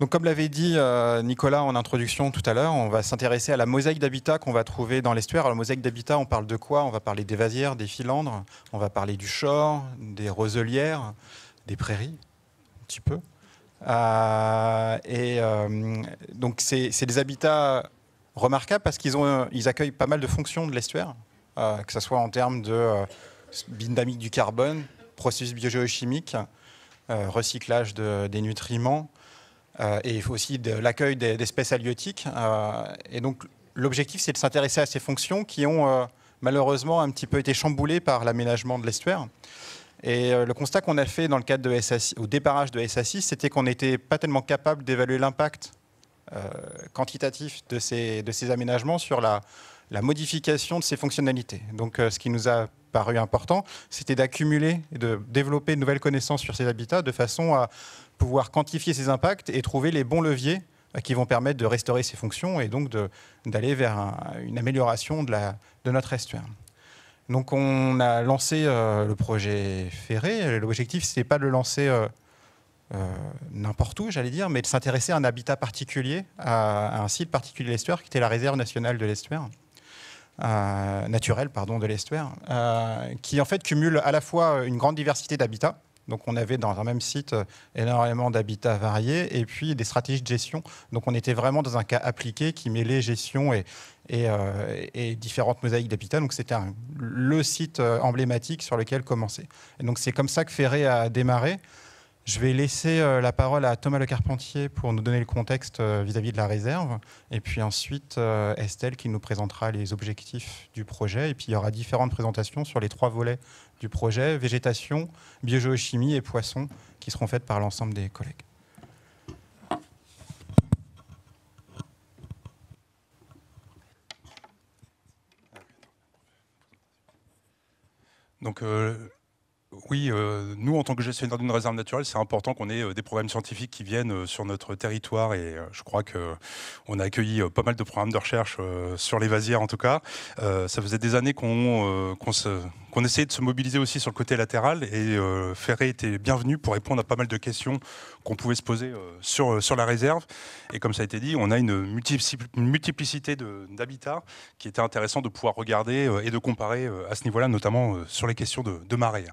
Donc, comme l'avait dit Nicolas en introduction tout à l'heure, on va s'intéresser à la mosaïque d'habitat qu'on va trouver dans l'estuaire. Alors, la mosaïque d'habitat, on parle de quoi? On va parler des vasières, des filandres, on va parler du shore, des roselières, des prairies, un petit peu. Donc, c'est des habitats remarquables parce ils accueillent pas mal de fonctions de l'estuaire, que ce soit en termes de dynamique du carbone, processus biogéochimique, recyclage des nutriments, et aussi de l'accueil d'espèces halieutiques. Et donc, l'objectif, c'est de s'intéresser à ces fonctions qui ont malheureusement un petit peu été chamboulées par l'aménagement de l'estuaire. Et le constat qu'on a fait dans le cadre de SACI, au déparrage de SACI, c'était qu'on n'était pas tellement capable d'évaluer l'impact quantitatif de ces aménagements sur la modification de ces fonctionnalités. Donc, ce qui nous a paru important, c'était d'accumuler et de développer de nouvelles connaissances sur ces habitats de façon à pouvoir quantifier ces impacts et trouver les bons leviers qui vont permettre de restaurer ces fonctions et donc d'aller vers une amélioration de notre estuaire. Donc on a lancé le projet Ferré. L'objectif, ce n'était pas de le lancer n'importe où, j'allais dire, mais de s'intéresser à un habitat particulier, à un site particulier de l'estuaire, qui était la réserve nationale de l'estuaire. Naturelle, pardon, de l'estuaire, qui en fait cumule à la fois une grande diversité d'habitats. Donc on avait dans un même site énormément d'habitats variés et puis des stratégies de gestion. Donc on était vraiment dans un cas appliqué qui mêlait gestion et différentes mosaïques d'habitats. Donc c'était le site emblématique sur lequel commencer. Et donc c'est comme ça que Ferré a démarré. Je vais laisser la parole à Thomas Lecarpentier pour nous donner le contexte vis-à-vis de la réserve. Et puis ensuite, Estelle qui nous présentera les objectifs du projet. Et puis il y aura différentes présentations sur les 3 volets du projet, végétation, biogéochimie et poissons, qui seront faites par l'ensemble des collègues. Donc, oui, nous, en tant que gestionnaire d'une réserve naturelle, c'est important qu'on ait des programmes scientifiques qui viennent sur notre territoire et je crois qu'on a accueilli pas mal de programmes de recherche sur les vasières en tout cas. Ça faisait des années qu'on essayait de se mobiliser aussi sur le côté latéral et Ferré était bienvenu pour répondre à pas mal de questions qu'on pouvait se poser sur la réserve. Et comme ça a été dit, on a une multiplicité d'habitats qui était intéressant de pouvoir regarder et de comparer à ce niveau-là, notamment sur les questions de marée.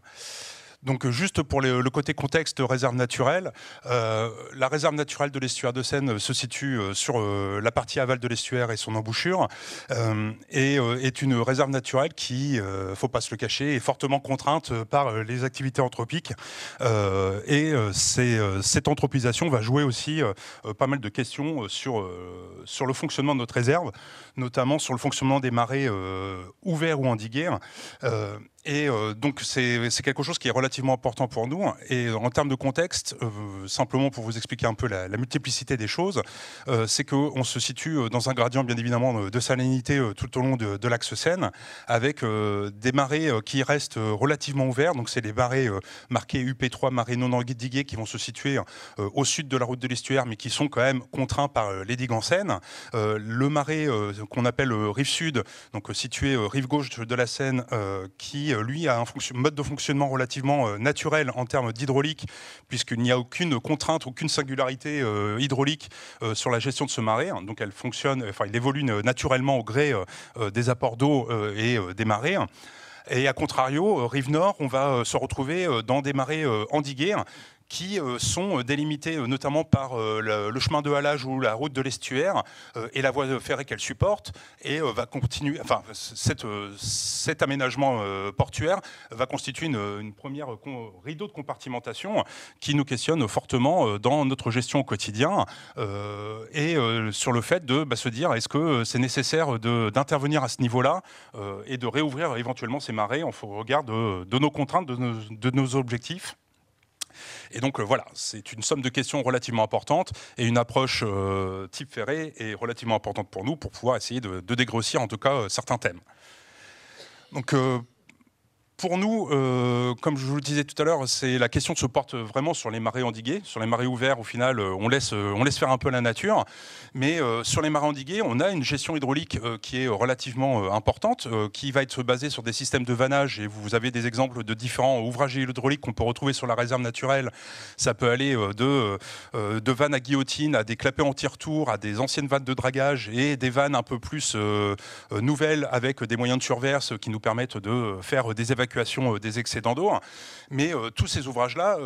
Donc juste pour le côté contexte réserve naturelle, la réserve naturelle de l'estuaire de Seine se situe sur la partie aval de l'estuaire et son embouchure et est une réserve naturelle qui, faut pas se le cacher, est fortement contrainte par les activités anthropiques cette anthropisation va jouer aussi pas mal de questions sur le fonctionnement de notre réserve, notamment sur le fonctionnement des marais ouverts ou endigués. Donc c'est quelque chose qui est relativement important pour nous. Et en termes de contexte, simplement pour vous expliquer un peu la multiplicité des choses, c'est qu'on se situe dans un gradient bien évidemment de salinité tout au long de l'axe Seine, avec des marais qui restent relativement ouverts. Donc c'est les marais marqués UP3, marais non endigués, qui vont se situer au sud de la route de l'estuaire, mais qui sont quand même contraints par les digues en Seine. Le marais qu'on appelle rive sud, donc situé rive gauche de la Seine, qui lui a un mode de fonctionnement relativement naturel en termes d'hydraulique, puisqu'il n'y a aucune contrainte, aucune singularité hydraulique sur la gestion de ce marais. Donc elle fonctionne, enfin il évolue naturellement au gré des apports d'eau et des marées. Et à contrario, rive nord, on va se retrouver dans des marais endigués, qui sont délimités notamment par le chemin de halage ou la route de l'estuaire et la voie ferrée qu'elle supporte, et va continuer. Enfin, cet aménagement portuaire va constituer une première rideau de compartimentation qui nous questionne fortement dans notre gestion au quotidien et sur le fait de se dire est-ce que c'est nécessaire d'intervenir à ce niveau-là et de réouvrir éventuellement ces marais en regard de nos contraintes, de nos objectifs. Et donc voilà, c'est une somme de questions relativement importante et une approche type Ferré est relativement importante pour nous pour pouvoir essayer de dégrossir en tout cas certains thèmes. Donc Pour nous, comme je vous le disais tout à l'heure, la question se porte vraiment sur les marais endigués. Sur les marais ouverts, au final, on laisse faire un peu la nature. Mais sur les marais endigués, on a une gestion hydraulique qui est relativement importante, qui va être basée sur des systèmes de vannage. Et vous avez des exemples de différents ouvrages hydrauliques qu'on peut retrouver sur la réserve naturelle. Ça peut aller de vannes à guillotine, à des clapets anti-retour, à des anciennes vannes de dragage et des vannes un peu plus nouvelles avec des moyens de surverse qui nous permettent de faire des évacuations des excédents d'eau. Mais tous ces ouvrages-là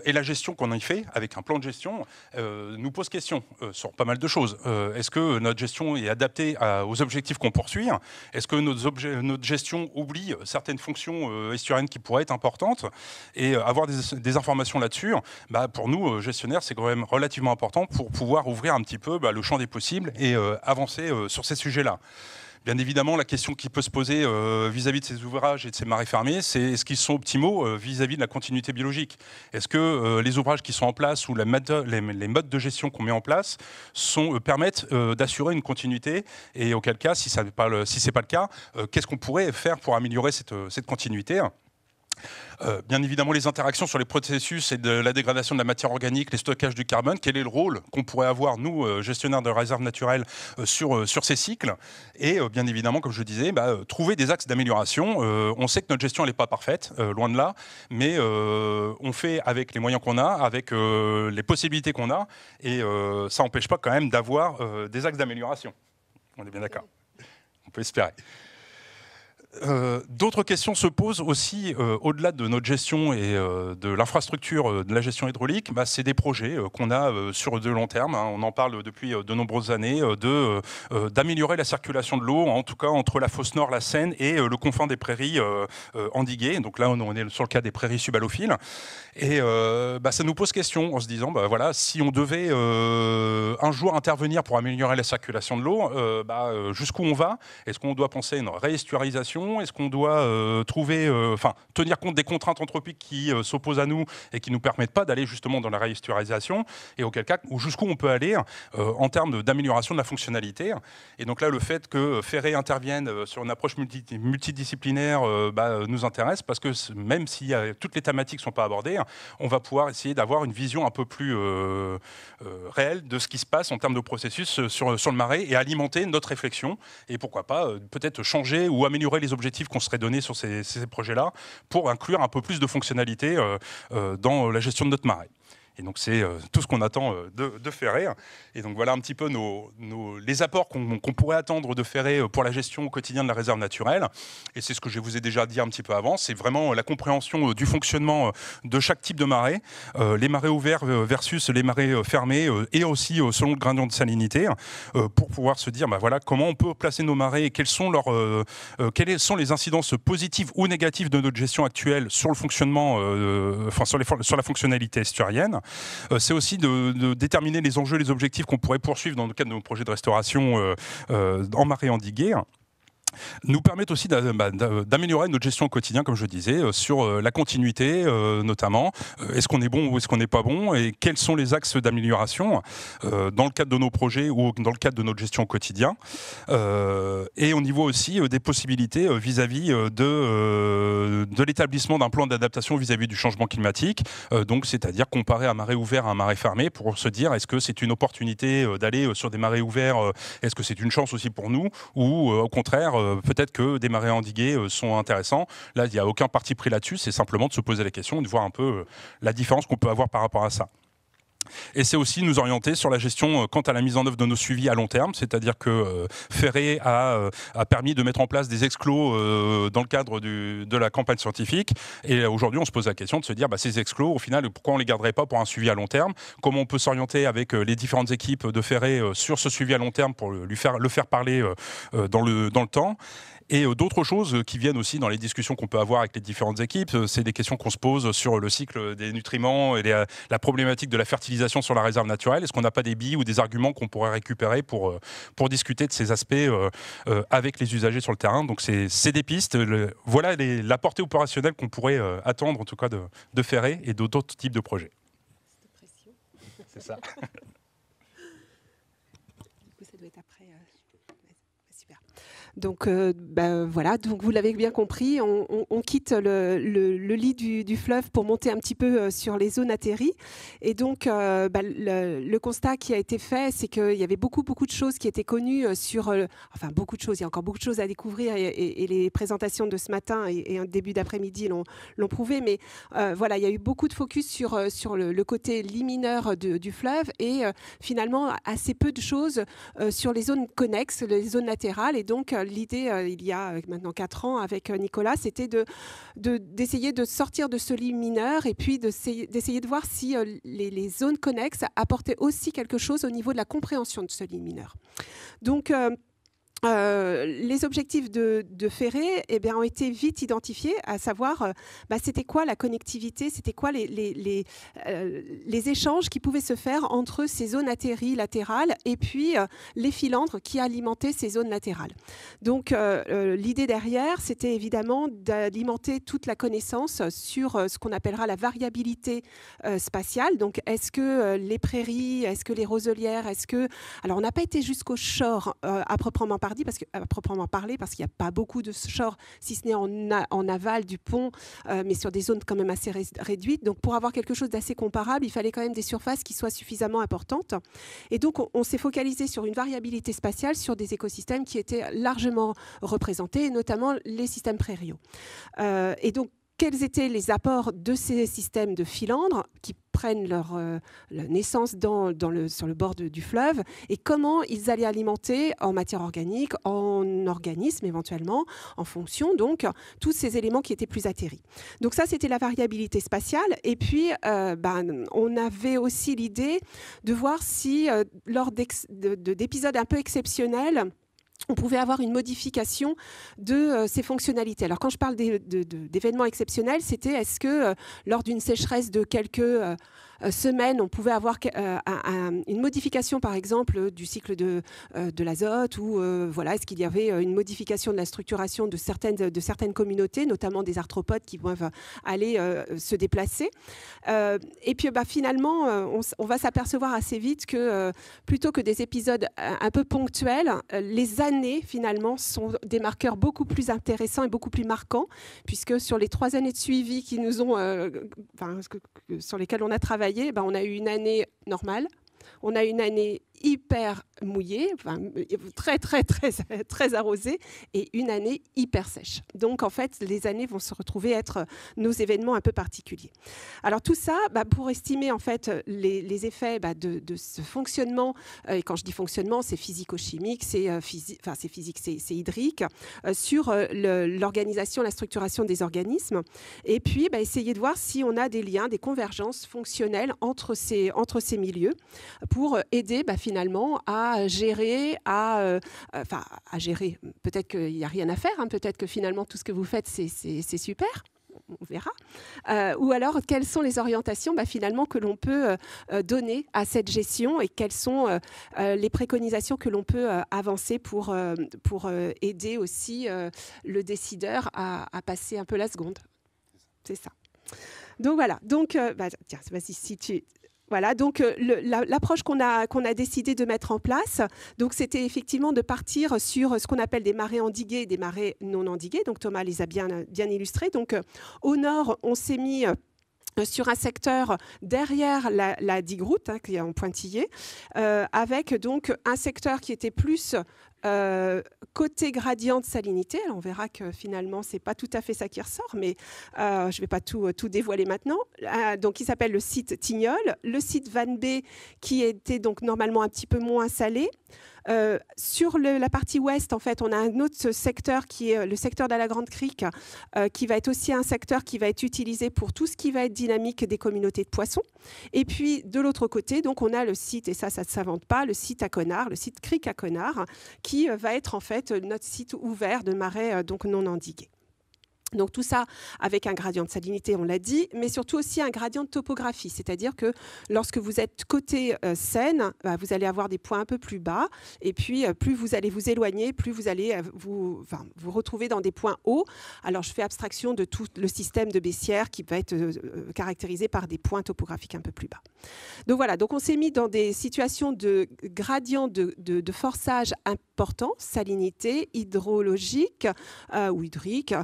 et la gestion qu'on en fait avec un plan de gestion nous pose question sur pas mal de choses. Est-ce que notre gestion est adaptée aux objectifs qu'on poursuit? Est-ce que notre gestion oublie certaines fonctions estuariennes qui pourraient être importantes? Et avoir des informations là-dessus, pour nous, gestionnaires, c'est quand même relativement important pour pouvoir ouvrir un petit peu le champ des possibles et avancer sur ces sujets-là. Bien évidemment, la question qui peut se poser vis-à-vis de ces ouvrages et de ces marais fermés, c'est est-ce qu'ils sont optimaux vis-à-vis de la continuité biologique? Est-ce que les ouvrages qui sont en place ou les modes de gestion qu'on met en place permettent d'assurer une continuité? Et auquel cas, si ce n'est pas le cas, qu'est-ce qu'on pourrait faire pour améliorer cette continuité? Bien évidemment, les interactions sur les processus et de la dégradation de la matière organique, les stockages du carbone, quel est le rôle qu'on pourrait avoir, nous, gestionnaires de réserves naturelles, sur ces cycles? Et bien évidemment, comme je le disais, trouver des axes d'amélioration. On sait que notre gestion n'est pas parfaite, loin de là, mais on fait avec les moyens qu'on a, avec les possibilités qu'on a, et ça n'empêche pas quand même d'avoir des axes d'amélioration. On est bien d'accord. On peut espérer. D'autres questions se posent aussi au-delà de notre gestion et de l'infrastructure de la gestion hydraulique. C'est des projets qu'on a sur de long terme. On en parle depuis de nombreuses années d'améliorer la circulation de l'eau, en tout cas entre la fosse nord, la Seine et le confin des prairies endiguées. Donc là, on est sur le cas des prairies subalophiles. Et ça nous pose question en se disant, voilà, si on devait un jour intervenir pour améliorer la circulation de l'eau, jusqu'où on va? Est-ce qu'on doit penser à une réestuarisation? Est-ce qu'on doit tenir compte des contraintes anthropiques qui s'opposent à nous et qui ne nous permettent pas d'aller justement dans la réestuarisation? Et auquel cas, jusqu'où on peut aller en termes d'amélioration de la fonctionnalité? Et donc là, le fait que Ferré intervienne sur une approche multidisciplinaire nous intéresse, parce que même si toutes les thématiques ne sont pas abordées, on va pouvoir essayer d'avoir une vision un peu plus réelle de ce qui se passe en termes de processus sur le marais et alimenter notre réflexion. Et pourquoi pas peut-être changer ou améliorer les objectifs qu'on serait donnés sur ces projets-là pour inclure un peu plus de fonctionnalités dans la gestion de notre marais. Et donc c'est tout ce qu'on attend de Ferré. Et donc voilà un petit peu les apports qu'on pourrait attendre de Ferré pour la gestion au quotidien de la réserve naturelle. Et c'est ce que je vous ai déjà dit un petit peu avant, c'est vraiment la compréhension du fonctionnement de chaque type de marais, les marais ouverts versus les marais fermés, et aussi selon le gradient de salinité, pour pouvoir se dire voilà, comment on peut placer nos marais et quelles sont les incidences positives ou négatives de notre gestion actuelle sur le fonctionnement, sur la fonctionnalité estuarienne. C'est aussi de déterminer les enjeux et les objectifs qu'on pourrait poursuivre dans le cadre de nos projets de restauration en marais endigués. Nous permettent aussi d'améliorer notre gestion au quotidien, comme je le disais, sur la continuité notamment. Est-ce qu'on est bon ou est-ce qu'on n'est pas bon? Et quels sont les axes d'amélioration dans le cadre de nos projets ou dans le cadre de notre gestion au quotidien? Et on y voit aussi des possibilités vis-à-vis de l'établissement d'un plan d'adaptation vis-à-vis du changement climatique. Donc, c'est-à-dire comparer un marais ouvert à un marais fermé pour se dire est-ce que c'est une opportunité d'aller sur des marais ouverts? Est-ce que c'est une chance aussi pour nous? Ou au contraire, peut-être que des marais endigués sont intéressants. Là, il n'y a aucun parti pris là-dessus, c'est simplement de se poser la question et de voir un peu la différence qu'on peut avoir par rapport à ça. Et c'est aussi nous orienter sur la gestion quant à la mise en œuvre de nos suivis à long terme, c'est-à-dire que Ferré a permis de mettre en place des exclos dans le cadre de la campagne scientifique. Et aujourd'hui, on se pose la question de se dire ces exclos, au final, pourquoi on ne les garderait pas pour un suivi à long terme? Comment on peut s'orienter avec les différentes équipes de Ferré sur ce suivi à long terme pour le faire parler dans le temps? Et d'autres choses qui viennent aussi dans les discussions qu'on peut avoir avec les différentes équipes, c'est des questions qu'on se pose sur le cycle des nutriments et la problématique de la fertilisation sur la réserve naturelle. Est-ce qu'on n'a pas des billes ou des arguments qu'on pourrait récupérer pour discuter de ces aspects avec les usagers sur le terrain? Donc c'est des pistes. Voilà la portée opérationnelle qu'on pourrait attendre en tout cas de Ferré et d'autres types de projets. C'est ça. Du coup, ça doit être après. Super. Donc, voilà, donc vous l'avez bien compris, on quitte le lit du fleuve pour monter un petit peu sur les zones atterries. Et donc, le constat qui a été fait, c'est qu'il y avait beaucoup de choses qui étaient connues sur... enfin, beaucoup de choses, il y a encore beaucoup de choses à découvrir et les présentations de ce matin et un début d'après-midi l'ont prouvé. Mais voilà, il y a eu beaucoup de focus sur le côté limineur du fleuve et finalement assez peu de choses sur les zones connexes, les zones latérales. Et donc, l'idée, il y a maintenant 4 ans avec Nicolas, c'était d'essayer de sortir de ce lit mineur et puis d'essayer de voir si les zones connexes apportaient aussi quelque chose au niveau de la compréhension de ce lit mineur. Donc, les objectifs de Ferré ont été vite identifiés, à savoir c'était quoi la connectivité, c'était quoi les échanges qui pouvaient se faire entre ces zones atterries latérales et puis les filandres qui alimentaient ces zones latérales. Donc l'idée derrière, c'était évidemment d'alimenter toute la connaissance sur ce qu'on appellera la variabilité spatiale. Donc est-ce que les prairies, est-ce que les roselières, alors on n'a pas été jusqu'au shore à proprement parler, parce qu'il n'y a pas beaucoup de shore, si ce n'est en aval du pont, mais sur des zones quand même assez réduites. Donc pour avoir quelque chose d'assez comparable, il fallait quand même des surfaces qui soient suffisamment importantes. Et donc on s'est focalisé sur une variabilité spatiale, sur des écosystèmes qui étaient largement représentés, et notamment les systèmes prairiaux. Et donc, quels étaient les apports de ces systèmes de filandres qui prennent leur naissance sur le bord du fleuve, et comment ils allaient alimenter en matière organique, en organismes éventuellement, en fonction, donc, tous ces éléments qui étaient plus atterris. Donc ça, c'était la variabilité spatiale. Et puis, on avait aussi l'idée de voir si, lors d'épisodes un peu exceptionnels, on pouvait avoir une modification de ces fonctionnalités. Alors quand je parle d'événements exceptionnels, c'était est-ce que lors d'une sécheresse de quelques semaines, on pouvait avoir une modification, par exemple, du cycle de l'azote, ou voilà, est-ce qu'il y avait une modification de la structuration de certaines communautés, notamment des arthropodes qui peuvent aller se déplacer. Et puis finalement, on va s'apercevoir assez vite que plutôt que des épisodes un peu ponctuels, les années finalement sont des marqueurs beaucoup plus intéressants et beaucoup plus marquants, puisque sur les 3 années de suivi qui nous ont, sur lesquelles on a travaillé, on a eu une année normale, on a eu une année hyper mouillée, très arrosée, et une année hyper sèche. Donc en fait, les années vont se retrouver être nos événements un peu particuliers. Alors tout ça, pour estimer en fait les effets de ce fonctionnement, et quand je dis fonctionnement, c'est physico-chimique, c'est physique, c'est hydrique, sur l'organisation, la structuration des organismes, et puis essayer de voir si on a des liens, des convergences fonctionnelles entre ces milieux, pour aider finalement à gérer, à gérer. Peut-être qu'il n'y a rien à faire, peut-être que finalement tout ce que vous faites c'est super, on verra. Ou alors quelles sont les orientations finalement que l'on peut donner à cette gestion, et quelles sont les préconisations que l'on peut avancer pour aider aussi le décideur à passer un peu la seconde. C'est ça. Donc voilà. Donc tiens, vas-y, si tu... Voilà, donc l'approche qu'on a décidé de mettre en place, donc c'était effectivement de partir sur ce qu'on appelle des marais endigués et des marais non endigués. Donc Thomas les a bien illustrés. Donc au nord, on s'est mis sur un secteur derrière la digue route, qui est en pointillé, avec donc un secteur qui était plus côté gradient de salinité. Alors on verra que finalement c'est pas tout à fait ça qui ressort, mais je vais pas tout dévoiler maintenant. Donc il s'appelle le site Tignol, le site Van B qui était donc normalement un petit peu moins salé. Sur la partie ouest, en fait, on a un autre secteur qui est le secteur de la Grande Crique, qui va être aussi un secteur qui va être utilisé pour tout ce qui va être dynamique des communautés de poissons. Et puis, de l'autre côté, donc, on a le site, et ça ne s'invente pas, le site à Connard, le site Crique à Connard, qui va être en fait notre site ouvert de marais donc non endigués. Donc tout ça avec un gradient de salinité, on l'a dit, mais surtout aussi un gradient de topographie, c'est-à-dire que lorsque vous êtes côté Seine, vous allez avoir des points un peu plus bas, et puis plus vous allez vous éloigner, plus vous allez vous retrouver dans des points hauts. Alors je fais abstraction de tout le système de Bessières qui va être caractérisé par des points topographiques un peu plus bas. Donc voilà, donc on s'est mis dans des situations de gradient de forçage important, salinité, hydrologique ou hydrique,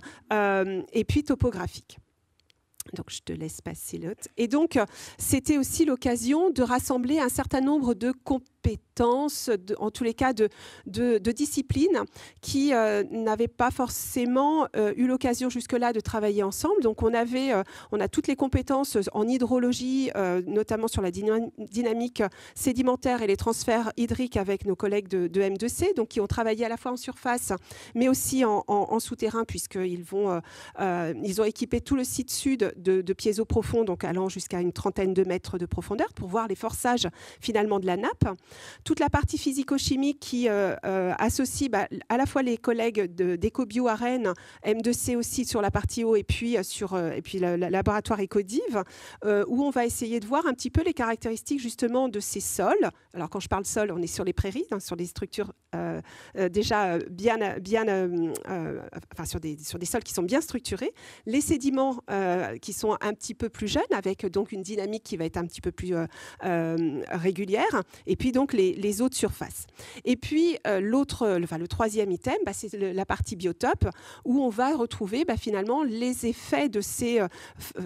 et puis topographique. Donc, je te laisse passer l'autre. Et donc, c'était aussi l'occasion de rassembler un certain nombre de compétences, en tous les cas de disciplines qui n'avaient pas forcément eu l'occasion jusque-là de travailler ensemble. Donc, on a toutes les compétences en hydrologie, notamment sur la dynamique sédimentaire et les transferts hydriques avec nos collègues de M2C, donc qui ont travaillé à la fois en surface, mais aussi en souterrain, puisqu'ils ils ont équipé tout le site sud de piézo profonds, donc allant jusqu'à une trentaine de mètres de profondeur, pour voir les forçages finalement de la nappe. Toute la partie physico-chimique qui associe à la fois les collègues d'EcoBio à Rennes, M2C aussi sur la partie haut, et puis le laboratoire Ecodiv, où on va essayer de voir un petit peu les caractéristiques justement de ces sols. Alors quand je parle sol, on est sur les prairies, sur des structures déjà sur des sols qui sont bien structurés, les sédiments qui sont un petit peu plus jeunes, avec donc une dynamique qui va être un petit peu plus régulière, et puis donc les eaux de surface. Et puis le troisième item, c'est la partie biotope, où on va retrouver finalement les effets de ces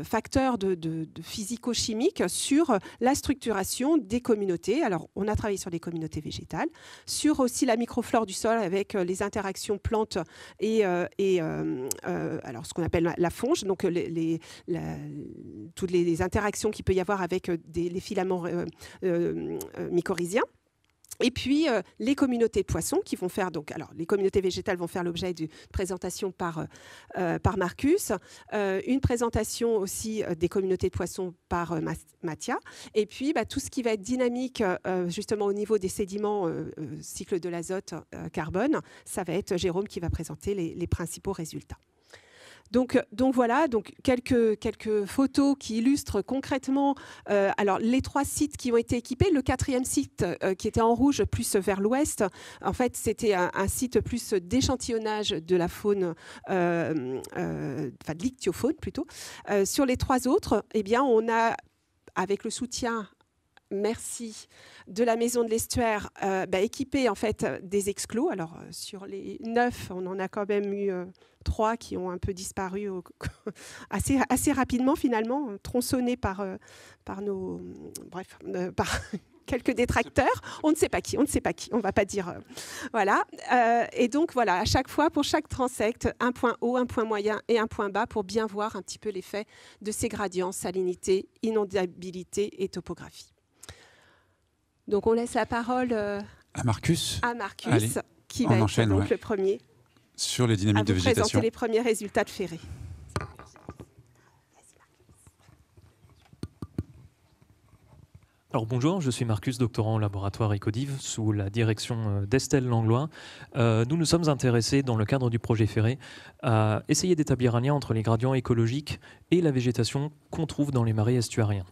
facteurs de physico-chimiques sur la structuration des communautés. Alors on a travaillé sur les communautés végétales, sur aussi la microflore du sol avec les interactions plantes et alors ce qu'on appelle la fonge, donc toutes les interactions qu'il peut y avoir avec les filaments mycorhiziens. Et puis, les communautés de poissons qui vont faire, alors les communautés végétales vont faire l'objet d'une présentation par Marcus, une présentation aussi des communautés de poissons par Mathia, et puis tout ce qui va être dynamique justement au niveau des sédiments, cycle de l'azote, carbone, ça va être Jérôme qui va présenter les principaux résultats. Donc voilà, quelques photos qui illustrent concrètement alors les 3 sites qui ont été équipés. Le 4e site qui était en rouge plus vers l'ouest, en fait c'était un site plus d'échantillonnage de la faune, de l'ichtyofaune plutôt. Sur les 3 autres, on a, avec le soutien merci de la Maison de l'Estuaire, équipé en fait des exclos. Alors sur les 9, on en a quand même eu 3 qui ont un peu disparu assez rapidement finalement, tronçonnés par quelques détracteurs. On ne sait pas qui, on ne va pas dire. Voilà. Et donc voilà, à chaque fois, pour chaque transect, un point haut, un point moyen et un point bas pour bien voir un petit peu l'effet de ces gradients, salinité, inondabilité et topographie. Donc on laisse la parole à Marcus. Allez, qui va être donc le premier sur les dynamiques de végétation. Présenter les premiers résultats de Ferré. Alors bonjour, je suis Marcus, doctorant au laboratoire Ecodiv sous la direction d'Estelle Langlois. Nous nous sommes intéressés dans le cadre du projet Ferré à essayer d'établir un lien entre les gradients écologiques et la végétation qu'on trouve dans les marais estuariens.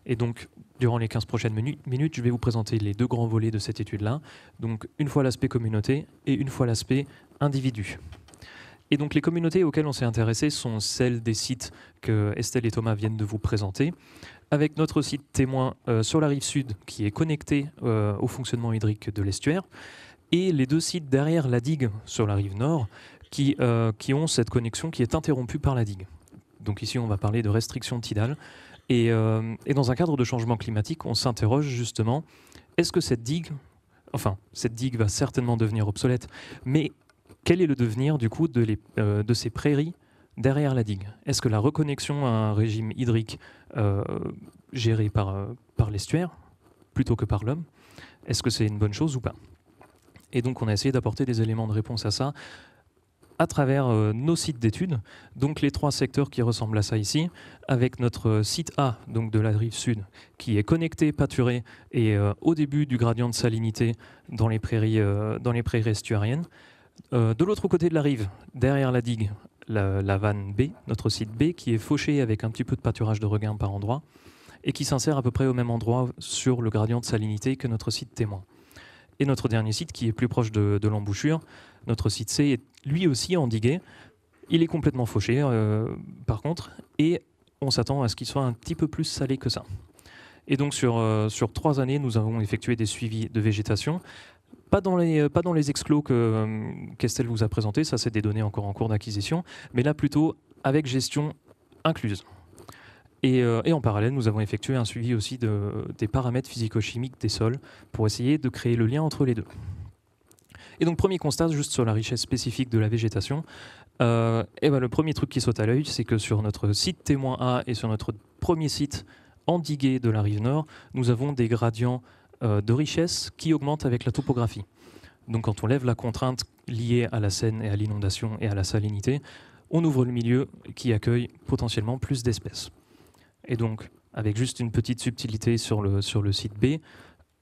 Et donc, durant les 15 prochaines minutes, je vais vous présenter les 2 grands volets de cette étude-là. Donc, une fois l'aspect communauté et une fois l'aspect individu. Et donc, les communautés auxquelles on s'est intéressé sont celles des sites que Estelle et Thomas viennent de vous présenter, avec notre site témoin sur la rive sud qui est connecté au fonctionnement hydrique de l'estuaire, et les 2 sites derrière la digue sur la rive nord qui ont cette connexion qui est interrompue par la digue. Donc ici, on va parler de restriction tidale. Et dans un cadre de changement climatique, on s'interroge justement, est-ce que cette digue va certainement devenir obsolète, mais quel est le devenir du coup de ces prairies derrière la digue? Est-ce que la reconnexion à un régime hydrique géré par l'estuaire, plutôt que par l'homme, est-ce que c'est une bonne chose ou pas? Et donc on a essayé d'apporter des éléments de réponse à ça à travers nos sites d'études, donc les 3 secteurs qui ressemblent à ça ici, avec notre site A, donc de la rive sud, qui est connecté, pâturé, et au début du gradient de salinité dans les prairies estuariennes. De l'autre côté de la rive, derrière la digue, la vanne B, notre site B, qui est fauché avec un petit peu de pâturage de regain par endroit, et qui s'insère à peu près au même endroit sur le gradient de salinité que notre site témoin. Et notre dernier site, qui est plus proche de l'embouchure, notre site C, est lui aussi endigué. Il est complètement fauché, par contre, et on s'attend à ce qu'il soit un petit peu plus salé que ça. Et donc sur 3 années, nous avons effectué des suivis de végétation, pas dans les exclos qu'Estelle vous a présentés, ça c'est des données encore en cours d'acquisition, mais là plutôt avec gestion incluse. Et en parallèle, nous avons effectué un suivi aussi des paramètres physico-chimiques des sols pour essayer de créer le lien entre les deux. Et donc premier constat, juste sur la richesse spécifique de la végétation, le premier truc qui saute à l'œil, c'est que sur notre site témoin A et sur notre premier site endigué de la rive nord, nous avons des gradients de richesse qui augmentent avec la topographie. Donc quand on lève la contrainte liée à la Seine et à l'inondation et à la salinité, on ouvre le milieu qui accueille potentiellement plus d'espèces. Et donc, avec juste une petite subtilité sur le site B,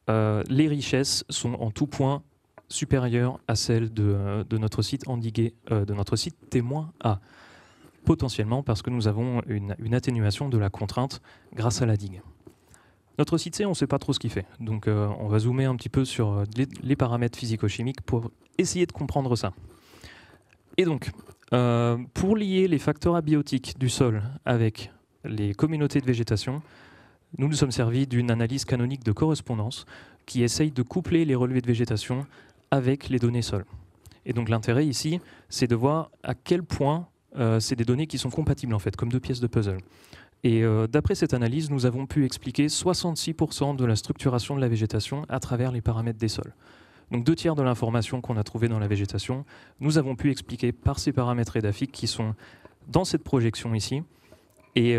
les richesses sont en tout point supérieures à celles de notre site endigué, de notre site témoin A. Potentiellement parce que nous avons une atténuation de la contrainte grâce à la digue. Notre site C, on ne sait pas trop ce qu'il fait. Donc on va zoomer un petit peu sur les paramètres physico-chimiques pour essayer de comprendre ça. Et donc, pour lier les facteurs abiotiques du sol avec les communautés de végétation, nous nous sommes servis d'une analyse canonique de correspondance qui essaye de coupler les relevés de végétation avec les données sol. Et donc l'intérêt ici, c'est de voir à quel point c'est des données qui sont compatibles en fait, comme 2 pièces de puzzle. Et d'après cette analyse, nous avons pu expliquer 66% de la structuration de la végétation à travers les paramètres des sols. Donc 2/3 de l'information qu'on a trouvée dans la végétation, nous avons pu expliquer par ces paramètres édaphiques qui sont dans cette projection ici. Et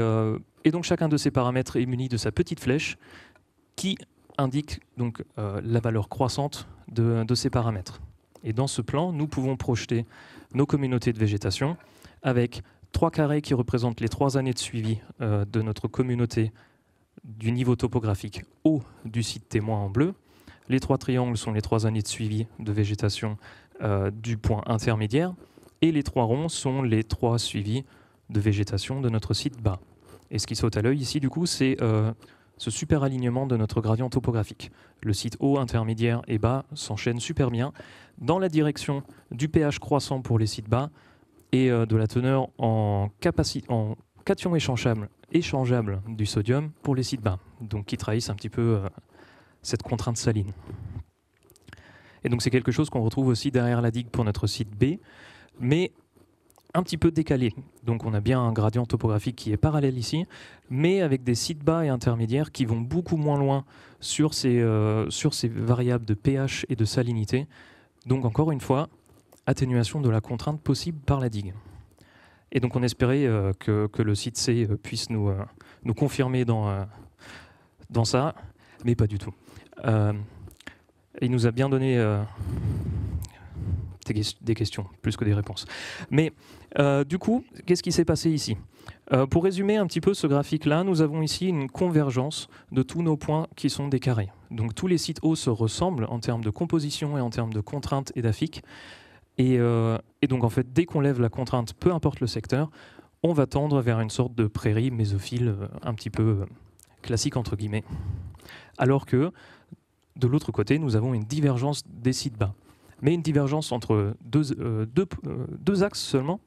donc chacun de ces paramètres est muni de sa petite flèche qui indique donc la valeur croissante de ces paramètres. Et dans ce plan, nous pouvons projeter nos communautés de végétation avec 3 carrés qui représentent les 3 années de suivi de notre communauté du niveau topographique haut du site témoin en bleu. Les 3 triangles sont les 3 années de suivi de végétation du point intermédiaire. Et les 3 ronds sont les 3 suivis de végétation de notre site bas. Et ce qui saute à l'œil ici, du coup, c'est ce super alignement de notre gradient topographique. Le site haut, intermédiaire et bas s'enchaînent super bien dans la direction du pH croissant pour les sites bas et de la teneur en cation échangeable du sodium pour les sites bas, donc qui trahissent un petit peu cette contrainte saline. Et donc c'est quelque chose qu'on retrouve aussi derrière la digue pour notre site B, mais un petit peu décalé. Donc on a bien un gradient topographique qui est parallèle ici, mais avec des sites bas et intermédiaires qui vont beaucoup moins loin sur ces variables de pH et de salinité. Donc encore une fois, atténuation de la contrainte possible par la digue. Et donc on espérait que le site C puisse nous confirmer dans ça, mais pas du tout. Il nous a bien donné des questions, plus que des réponses. Mais du coup, qu'est-ce qui s'est passé ici ? Pour résumer un petit peu ce graphique-là, nous avons ici une convergence de tous nos points qui sont des carrés. Donc tous les sites hauts se ressemblent en termes de composition et en termes de contraintes édaphiques. Et donc en fait, dès qu'on lève la contrainte, peu importe le secteur, on va tendre vers une sorte de prairie mésophile un petit peu classique entre guillemets. Alors que de l'autre côté, nous avons une divergence des sites bas. Mais une divergence entre deux axes seulement,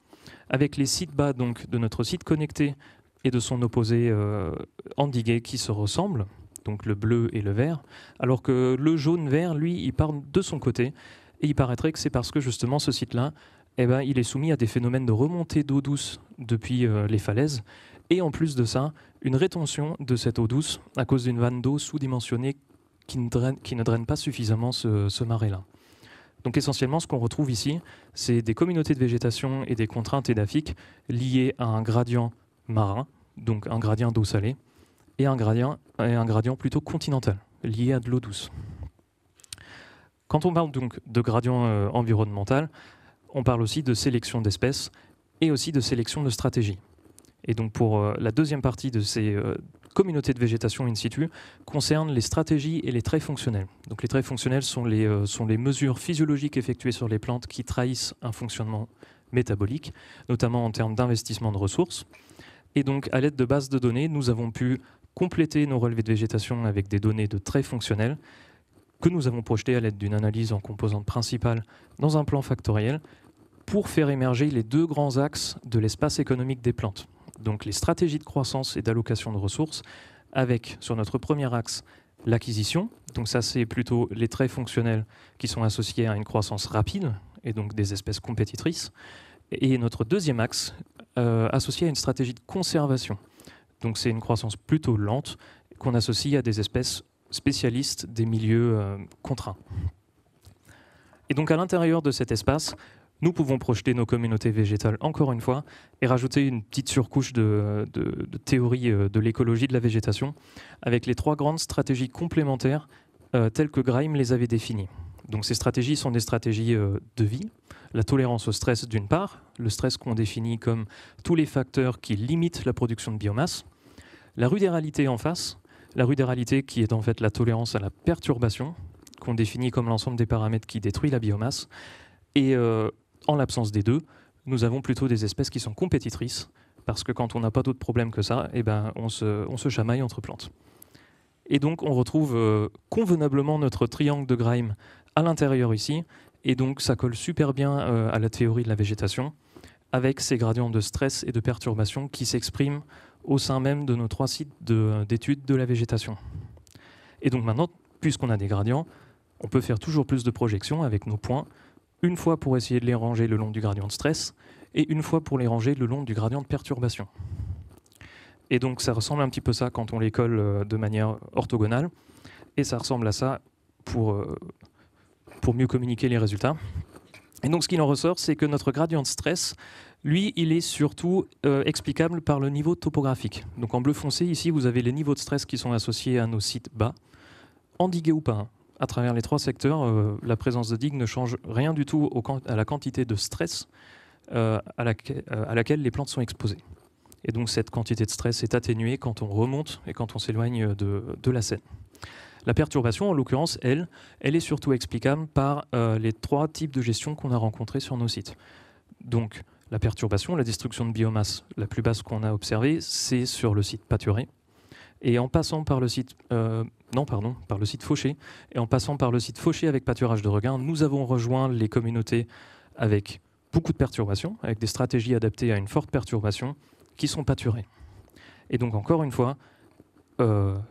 avec les sites bas donc, de notre site connecté et de son opposé endigué qui se ressemblent, donc le bleu et le vert, alors que le jaune-vert, lui, il part de son côté, et il paraîtrait que c'est parce que justement ce site-là, il est soumis à des phénomènes de remontée d'eau douce depuis les falaises, et en plus de ça, une rétention de cette eau douce à cause d'une vanne d'eau sous-dimensionnée qui ne draine pas suffisamment ce marais-là. Donc essentiellement, ce qu'on retrouve ici, c'est des communautés de végétation et des contraintes édaphiques liées à un gradient marin, donc un gradient d'eau salée, et un gradient plutôt continental, lié à de l'eau douce. Quand on parle donc de gradient environnemental, on parle aussi de sélection d'espèces et aussi de sélection de stratégies. Et donc pour la deuxième partie de ces communautés de végétation in situ concerne les stratégies et les traits fonctionnels. Donc les traits fonctionnels sont les mesures physiologiques effectuées sur les plantes qui trahissent un fonctionnement métabolique, notamment en termes d'investissement de ressources. Et donc, à l'aide de bases de données, nous avons pu compléter nos relevés de végétation avec des données de traits fonctionnels que nous avons projetées à l'aide d'une analyse en composantes principales dans un plan factoriel pour faire émerger les deux grands axes de l'espace économique des plantes. Donc les stratégies de croissance et d'allocation de ressources avec, sur notre premier axe, l'acquisition. Donc ça, c'est plutôt les traits fonctionnels qui sont associés à une croissance rapide et donc des espèces compétitrices. Et notre deuxième axe, associé à une stratégie de conservation. Donc c'est une croissance plutôt lente qu'on associe à des espèces spécialistes des milieux contraints. Et donc à l'intérieur de cet espace, nous pouvons projeter nos communautés végétales encore une fois et rajouter une petite surcouche de théorie de l'écologie de la végétation avec les trois grandes stratégies complémentaires telles que Grime les avait définies. Donc ces stratégies sont des stratégies de vie, la tolérance au stress d'une part, le stress qu'on définit comme tous les facteurs qui limitent la production de biomasse, la rudéralité en face, la rudéralité qui est en fait la tolérance à la perturbation, qu'on définit comme l'ensemble des paramètres qui détruit la biomasse, et en l'absence des deux, nous avons plutôt des espèces qui sont compétitrices, parce que quand on n'a pas d'autres problèmes que ça, eh ben, on se chamaille entre plantes. Et donc on retrouve convenablement notre triangle de Grime à l'intérieur ici, et donc ça colle super bien à la théorie de la végétation, avec ces gradients de stress et de perturbation qui s'expriment au sein même de nos trois sites d'études de la végétation. Et donc maintenant, puisqu'on a des gradients, on peut faire toujours plus de projections avec nos points, une fois pour essayer de les ranger le long du gradient de stress, et une fois pour les ranger le long du gradient de perturbation. Et donc ça ressemble un petit peu à ça quand on les colle de manière orthogonale, et ça ressemble à ça pour mieux communiquer les résultats. Et donc ce qu'il en ressort, c'est que notre gradient de stress, lui, il est surtout explicable par le niveau topographique. Donc en bleu foncé, ici, vous avez les niveaux de stress qui sont associés à nos sites bas, endigués ou pas. À travers les trois secteurs, la présence de digues ne change rien du tout à la quantité de stress à laquelle les plantes sont exposées. Et donc cette quantité de stress est atténuée quand on remonte et quand on s'éloigne de la scène. La perturbation, en l'occurrence, elle est surtout explicable par les trois types de gestion qu'on a rencontrés sur nos sites. Donc la perturbation, la destruction de biomasse la plus basse qu'on a observée, c'est sur le site pâturé. Et en passant par le site, par le site fauché, et en passant par le site fauché avec pâturage de regain, nous avons rejoint les communautés avec beaucoup de perturbations, avec des stratégies adaptées à une forte perturbation, qui sont pâturées. Et donc encore une fois,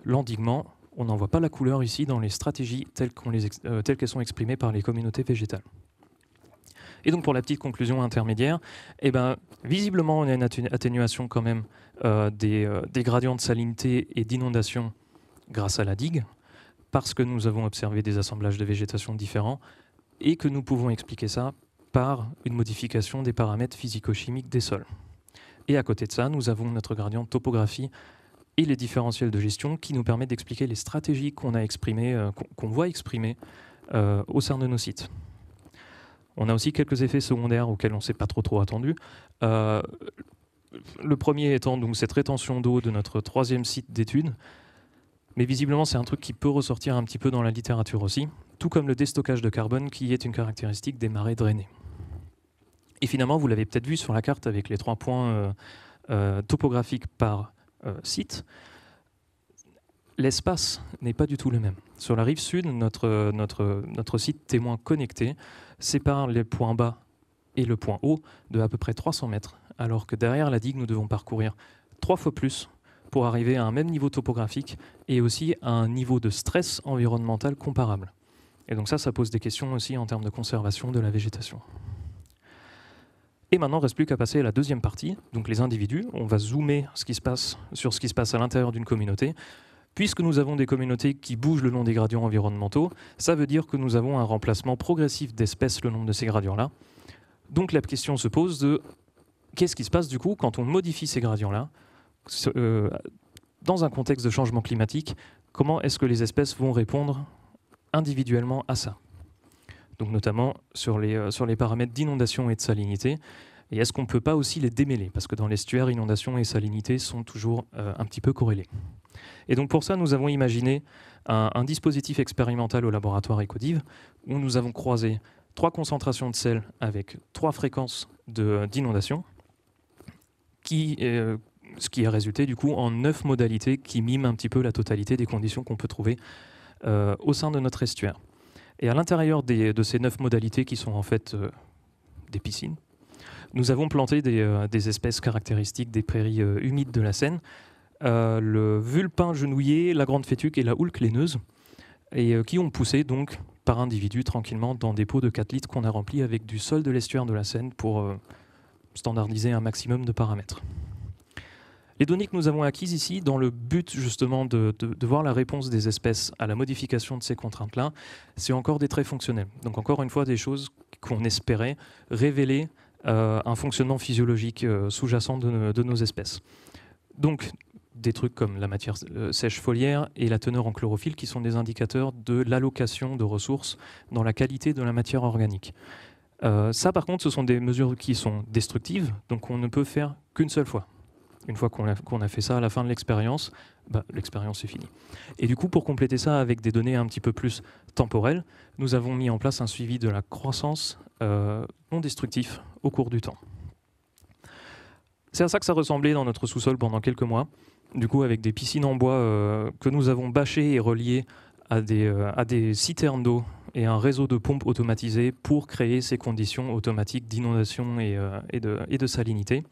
l'endiguement, on n'en voit pas la couleur ici dans les stratégies telles qu'elles sont exprimées par les communautés végétales. Et donc pour la petite conclusion intermédiaire, eh ben, visiblement on a une atténuation quand même des gradients de salinité et d'inondation grâce à la digue, parce que nous avons observé des assemblages de végétation différents et que nous pouvons expliquer ça par une modification des paramètres physico-chimiques des sols. Et à côté de ça, nous avons notre gradient de topographie et les différentiels de gestion qui nous permettent d'expliquer les stratégies qu'on a exprimées, qu'on voit exprimées au sein de nos sites. On a aussi quelques effets secondaires auxquels on ne s'est pas trop attendu. Le premier étant donc cette rétention d'eau de notre troisième site d'étude. Mais visiblement, c'est un truc qui peut ressortir un petit peu dans la littérature aussi, tout comme le déstockage de carbone qui est une caractéristique des marais drainés. Et finalement, vous l'avez peut-être vu sur la carte avec les 3 points topographiques par site, l'espace n'est pas du tout le même. Sur la rive sud, notre site témoin connecté sépare les points bas et le point haut de à peu près 300 mètres, alors que derrière la digue, nous devons parcourir 3 fois plus pour arriver à un même niveau topographique et aussi à un niveau de stress environnemental comparable. Et donc ça pose des questions aussi en termes de conservation de la végétation. Et maintenant, il ne reste plus qu'à passer à la deuxième partie, donc les individus. On va zoomer sur ce qui se passe à l'intérieur d'une communauté. Puisque nous avons des communautés qui bougent le long des gradients environnementaux, ça veut dire que nous avons un remplacement progressif d'espèces le long de ces gradients-là. Donc la question se pose de qu'est-ce qui se passe du coup quand on modifie ces gradients-là dans un contexte de changement climatique, comment est-ce que les espèces vont répondre individuellement à ça? Donc notamment sur les paramètres d'inondation et de salinité. Et est-ce qu'on ne peut pas aussi les démêler? Parce que dans l'estuaire, inondation et salinité sont toujours un petit peu corrélés. Et donc pour ça, nous avons imaginé un dispositif expérimental au laboratoire Ecodiv où nous avons croisé 3 concentrations de sel avec 3 fréquences d'inondation, ce qui a résulté du coup en 9 modalités qui miment un petit peu la totalité des conditions qu'on peut trouver au sein de notre estuaire. Et à l'intérieur de ces 9 modalités qui sont en fait des piscines, nous avons planté des espèces caractéristiques des prairies humides de la Seine, le vulpin genouillé, la grande fétuque et la houle laineuse, et qui ont poussé donc par individu tranquillement dans des pots de 4 litres qu'on a remplis avec du sol de l'estuaire de la Seine pour standardiser un maximum de paramètres. Les données que nous avons acquises ici, dans le but justement de voir la réponse des espèces à la modification de ces contraintes-là, c'est encore des traits fonctionnels. Donc encore une fois, des choses qu'on espérait révéler un fonctionnement physiologique sous-jacent de nos espèces. Donc des trucs comme la matière sèche foliaire et la teneur en chlorophylle qui sont des indicateurs de l'allocation de ressources dans la qualité de la matière organique. Ça par contre, ce sont des mesures qui sont destructives, donc on ne peut faire qu'une seule fois. Une fois qu'on a fait ça à la fin de l'expérience, l'expérience est finie. Et du coup, pour compléter ça avec des données un petit peu plus temporelles, nous avons mis en place un suivi de la croissance non destructif au cours du temps. C'est à ça que ça ressemblait dans notre sous-sol pendant quelques mois, du coup avec des piscines en bois que nous avons bâchées et reliées à des citernes d'eau et un réseau de pompes automatisées pour créer ces conditions automatiques d'inondation et de salinité,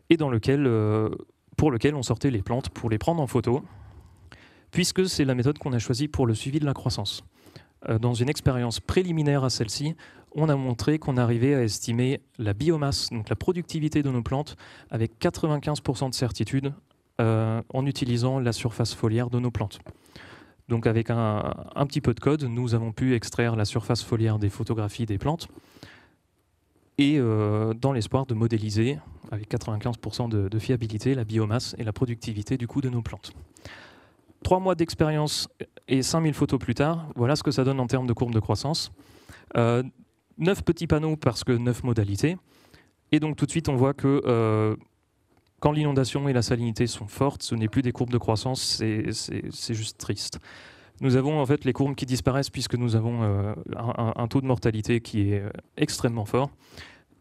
et pour lequel on sortait les plantes pour les prendre en photo, puisque c'est la méthode qu'on a choisie pour le suivi de la croissance. Dans une expérience préliminaire à celle-ci, on a montré qu'on arrivait à estimer la biomasse, donc la productivité de nos plantes, avec 95% de certitude en utilisant la surface foliaire de nos plantes. Donc avec un petit peu de code, nous avons pu extraire la surface foliaire des photographies des plantes, et dans l'espoir de modéliser, avec 95% de fiabilité, la biomasse et la productivité du coup de nos plantes. 3 mois d'expérience et 5000 photos plus tard, voilà ce que ça donne en termes de courbe de croissance. 9 petits panneaux parce que 9 modalités. Et donc tout de suite, on voit que quand l'inondation et la salinité sont fortes, ce n'est plus des courbes de croissance, c'est juste triste. Nous avons en fait les courbes qui disparaissent puisque nous avons un taux de mortalité qui est extrêmement fort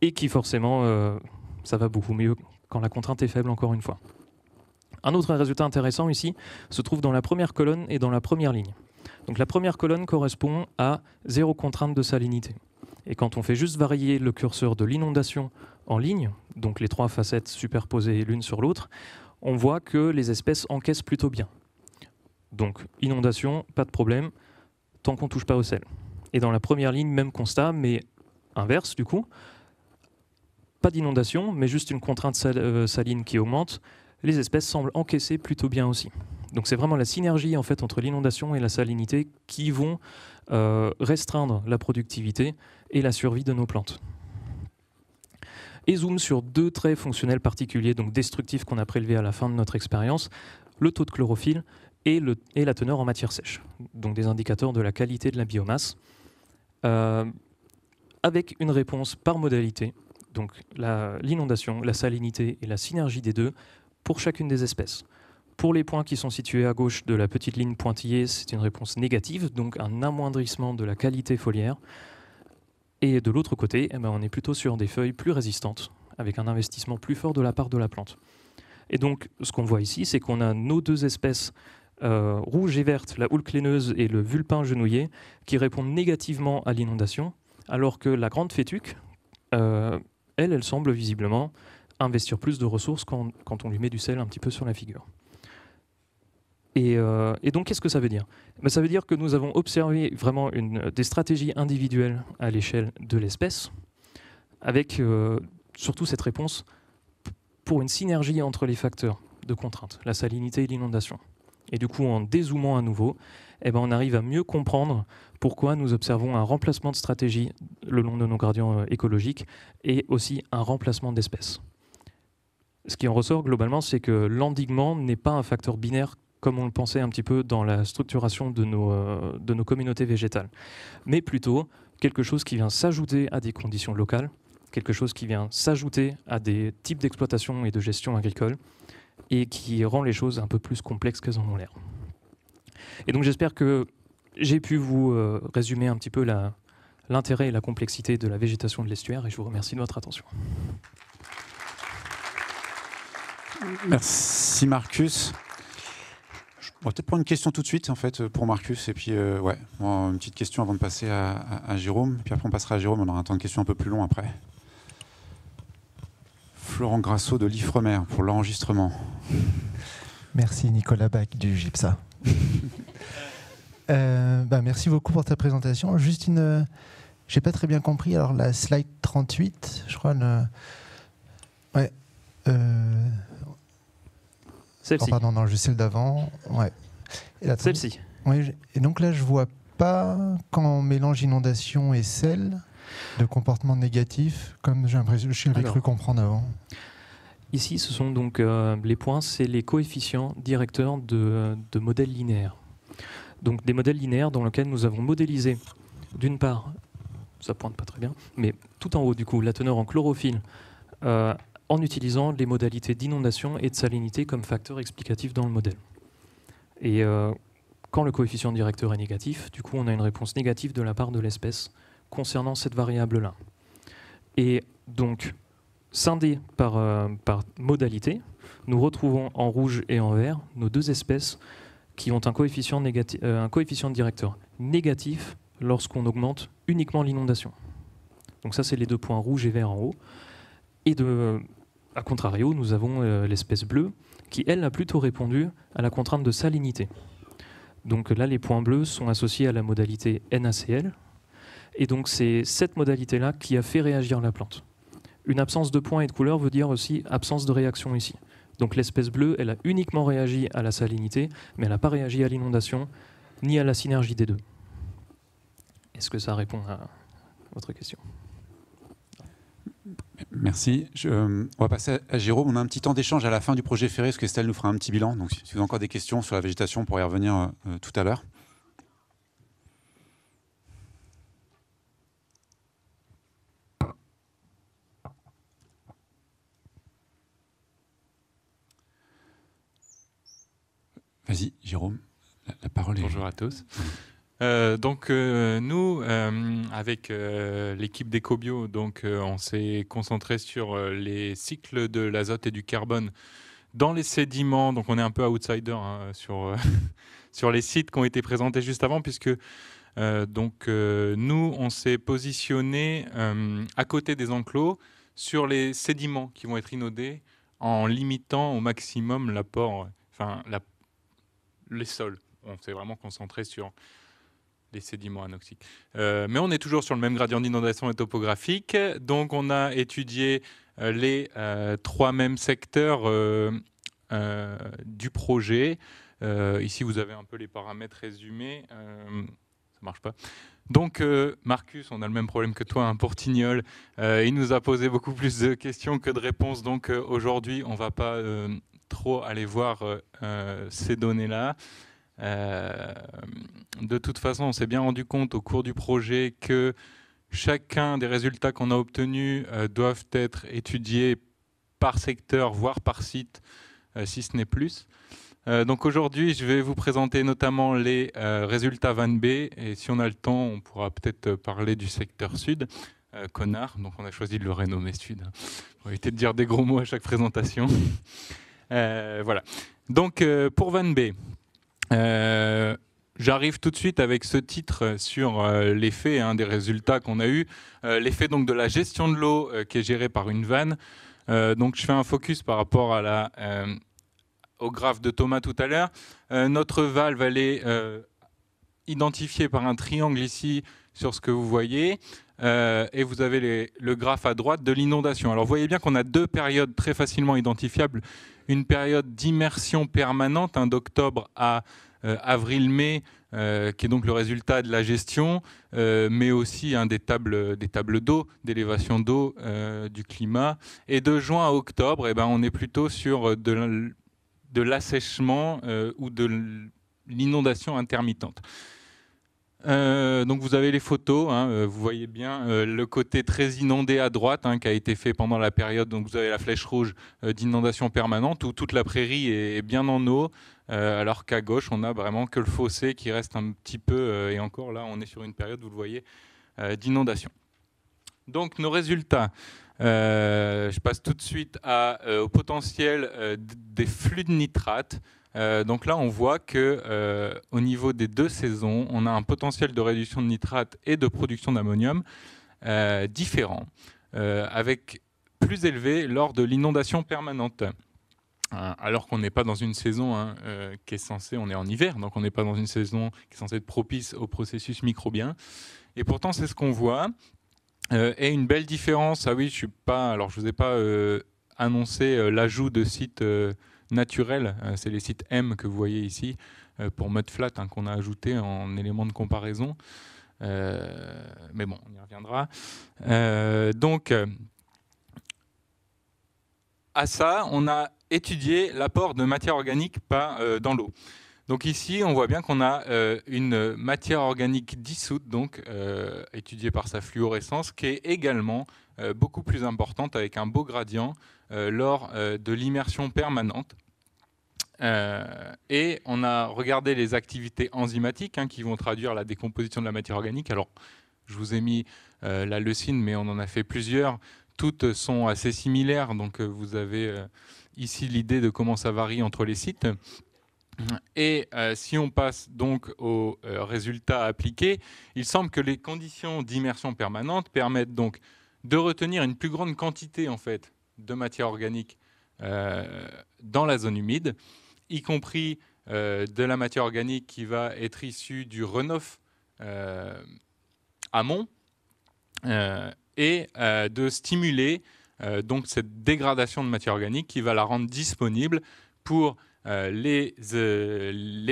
et qui forcément, ça va beaucoup mieux quand la contrainte est faible, encore une fois. Un autre résultat intéressant ici se trouve dans la première colonne et dans la première ligne. Donc la première colonne correspond à 0 contrainte de salinité. Et quand on fait juste varier le curseur de l'inondation en ligne, donc les 3 facettes superposées l'une sur l'autre, on voit que les espèces encaissent plutôt bien. Donc inondation, pas de problème, tant qu'on ne touche pas au sel. Et dans la première ligne, même constat, mais inverse du coup. Pas d'inondation, mais juste une contrainte saline qui augmente. Les espèces semblent encaisser plutôt bien aussi. Donc c'est vraiment la synergie en fait, entre l'inondation et la salinité qui vont restreindre la productivité et la survie de nos plantes. Et zoom sur 2 traits fonctionnels particuliers, donc destructifs qu'on a prélevés à la fin de notre expérience, le taux de chlorophylle et la teneur en matière sèche, donc des indicateurs de la qualité de la biomasse, avec une réponse par modalité, donc l'inondation, la salinité et la synergie des deux pour chacune des espèces. Pour les points qui sont situés à gauche de la petite ligne pointillée, c'est une réponse négative, donc un amoindrissement de la qualité foliaire. Et de l'autre côté, on est plutôt sur des feuilles plus résistantes, avec un investissement plus fort de la part de la plante. Et donc, ce qu'on voit ici, c'est qu'on a nos 2 espèces rouge et verte, la houle laineuse et le vulpin genouillé, qui répondent négativement à l'inondation, alors que la grande fétuque, elle semble visiblement investir plus de ressources quand on lui met du sel un petit peu sur la figure. Et donc, qu'est-ce que ça veut dire ? Ça veut dire que nous avons observé vraiment des stratégies individuelles à l'échelle de l'espèce, avec surtout cette réponse pour une synergie entre les facteurs de contrainte, la salinité et l'inondation. Et du coup, en dézoomant à nouveau, on arrive à mieux comprendre pourquoi nous observons un remplacement de stratégie le long de nos gradients écologiques et aussi un remplacement d'espèces. Ce qui en ressort globalement, c'est que l'endiguement n'est pas un facteur binaire comme on le pensait un petit peu dans la structuration de nos communautés végétales, mais plutôt quelque chose qui vient s'ajouter à des conditions locales, quelque chose qui vient s'ajouter à des types d'exploitation et de gestion agricole, et qui rend les choses un peu plus complexes qu'elles en ont l'air. Et donc j'espère que j'ai pu vous résumer un petit peu la l'intérêt et la complexité de la végétation de l'estuaire, et je vous remercie de votre attention. Merci Marcus. On va peut-être prendre une question tout de suite en fait pour Marcus et puis une petite question avant de passer à Jérôme. Puis après on passera à Jérôme, on aura un temps de questions un peu plus long après. Florent Grasso de l'Ifremer pour l'enregistrement. Merci Nicolas Bach du GIPSA. Merci beaucoup pour ta présentation. Juste j'ai pas très bien compris. Alors la slide 38, je crois. Celle-ci. Oh, pardon, non, juste celle d'avant. Ouais. Celle-ci. Oui, et donc là, je vois pas quand on mélange inondation et sel de comportement négatif, comme j'avais cru comprendre avant. Ici, ce sont donc les points, c'est les coefficients directeurs de modèles linéaires. Donc des modèles linéaires dans lesquels nous avons modélisé, d'une part, ça pointe pas très bien, mais tout en haut du coup, la teneur en chlorophylle, en utilisant les modalités d'inondation et de salinité comme facteurs explicatifs dans le modèle. Et quand le coefficient directeur est négatif, du coup on a une réponse négative de la part de l'espèce concernant cette variable-là. Et donc, scindé par modalité, nous retrouvons en rouge et en vert nos deux espèces qui ont un coefficient directeur négatif lorsqu'on augmente uniquement l'inondation. Donc ça, c'est les deux points rouge et vert en haut. Et à contrario, nous avons l'espèce bleue qui, elle, a plutôt répondu à la contrainte de salinité. Donc là, les points bleus sont associés à la modalité NaCl. Et donc c'est cette modalité-là qui a fait réagir la plante. Une absence de points et de couleurs veut dire aussi absence de réaction ici. Donc l'espèce bleue, elle a uniquement réagi à la salinité, mais elle n'a pas réagi à l'inondation, ni à la synergie des deux. Est-ce que ça répond à votre question ? Merci. On va passer à Jérôme. On a un petit temps d'échange à la fin du projet Ferré, parce qu'Estelle nous fera un petit bilan. Donc si vous avez encore des questions sur la végétation, on pourra y revenir tout à l'heure. Vas-y, Jérôme, la parole est... Bonjour à tous. Nous, avec l'équipe d'EcoBio, on s'est concentré sur les cycles de l'azote et du carbone dans les sédiments. Donc on est un peu outsider sur les sites qui ont été présentés juste avant, puisque nous, on s'est positionné à côté des enclos sur les sédiments qui vont être inondés en limitant au maximum l'apport, les sols. On s'est vraiment concentré sur les sédiments anoxiques. Mais on est toujours sur le même gradient d'inondation et topographique. Donc on a étudié les trois mêmes secteurs du projet. Ici, vous avez un peu les paramètres résumés. Ça marche pas. Donc Marcus, on a le même problème que toi, un Portignol. Il nous a posé beaucoup plus de questions que de réponses. Donc aujourd'hui, on ne va pas trop aller voir ces données-là. De toute façon, on s'est bien rendu compte au cours du projet que chacun des résultats qu'on a obtenus doivent être étudiés par secteur, voire par site, si ce n'est plus. Donc aujourd'hui, je vais vous présenter notamment les résultats Van-B, et si on a le temps, on pourra peut-être parler du secteur sud, Connard. Donc on a choisi de le renommer sud, pour éviter de dire des gros mots à chaque présentation. Voilà. Donc pour Van-B, j'arrive tout de suite avec ce titre sur l'effet des résultats qu'on a eu. L'effet donc de la gestion de l'eau qui est gérée par une vanne. Donc je fais un focus par rapport à au graphe de Thomas tout à l'heure. Notre valve, elle est identifiée par un triangle ici sur ce que vous voyez. Et vous avez le graphe à droite de l'inondation. Alors vous voyez bien qu'on a deux périodes très facilement identifiables. Une période d'immersion permanente, d'octobre à avril-mai, qui est donc le résultat de la gestion, mais aussi des tables d'eau, d'élévation d'eau, du climat. Et de juin à octobre, on est plutôt sur de l'assèchement ou de l'inondation intermittente. Donc vous avez les photos, vous voyez bien le côté très inondé à droite qui a été fait pendant la période. Donc vous avez la flèche rouge d'inondation permanente où toute la prairie est bien en eau, alors qu'à gauche on a vraiment que le fossé qui reste un petit peu, et encore là on est sur une période, vous le voyez, d'inondation. Donc nos résultats, je passe tout de suite au potentiel des flux de nitrate. Donc là, on voit qu'au niveau des 2 saisons, on a un potentiel de réduction de nitrate et de production d'ammonium différent, avec plus élevé lors de l'inondation permanente. Alors qu'on n'est pas dans une saison qui est censée, on est en hiver, donc on n'est pas dans une saison qui est censée être propice au processus microbien. Et pourtant, c'est ce qu'on voit. Et une belle différence, ah oui, je vous ai pas annoncé l'ajout de sites naturels, c'est les sites M que vous voyez ici, pour Mudflat, qu'on a ajouté en élément de comparaison. Mais bon, on y reviendra. Donc, à ça, on a étudié l'apport de matière organique dans l'eau. Donc ici, on voit bien qu'on a une matière organique dissoute, donc étudiée par sa fluorescence, qui est également beaucoup plus importante, avec un beau gradient lors de l'immersion permanente. Et on a regardé les activités enzymatiques qui vont traduire la décomposition de la matière organique. Alors, je vous ai mis la leucine, mais on en a fait plusieurs. Toutes sont assez similaires, donc vous avez ici l'idée de comment ça varie entre les sites. Et si on passe donc aux résultats appliqués, il semble que les conditions d'immersion permanente permettent donc de retenir une plus grande quantité en fait, de matière organique dans la zone humide, y compris de la matière organique qui va être issue du runoff amont, et de stimuler donc cette dégradation de matière organique qui va la rendre disponible pour les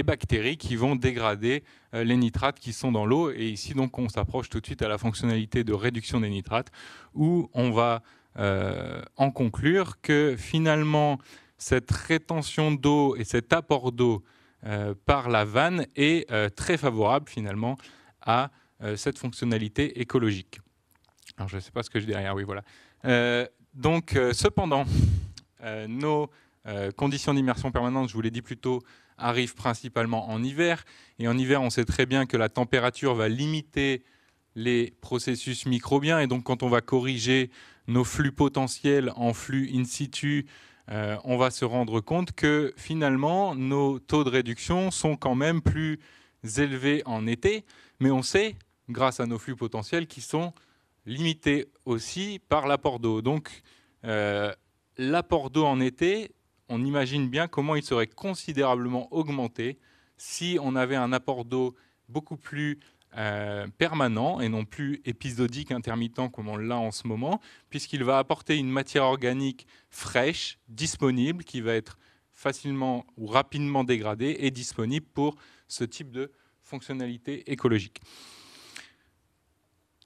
bactéries qui vont dégrader les nitrates qui sont dans l'eau. Et ici, donc, on s'approche tout de suite à la fonctionnalité de réduction des nitrates, où on va en conclure que finalement, cette rétention d'eau et cet apport d'eau par la vanne est très favorable finalement à cette fonctionnalité écologique. Alors, je ne sais pas ce que j'ai derrière, oui, voilà. Donc, cependant, nos conditions d'immersion permanente, je vous l'ai dit plus tôt, arrivent principalement en hiver. Et en hiver, on sait très bien que la température va limiter les processus microbiens. Et donc, quand on va corriger nos flux potentiels en flux in situ, on va se rendre compte que finalement, nos taux de réduction sont quand même plus élevés en été. Mais on sait, grâce à nos flux potentiels, qu'ils sont limités aussi par l'apport d'eau. Donc, l'apport d'eau en été, on imagine bien comment il serait considérablement augmenté si on avait un apport d'eau beaucoup plus permanent et non plus épisodique, intermittent comme on l'a en ce moment, puisqu'il va apporter une matière organique fraîche, disponible, qui va être facilement ou rapidement dégradée et disponible pour ce type de fonctionnalité écologique.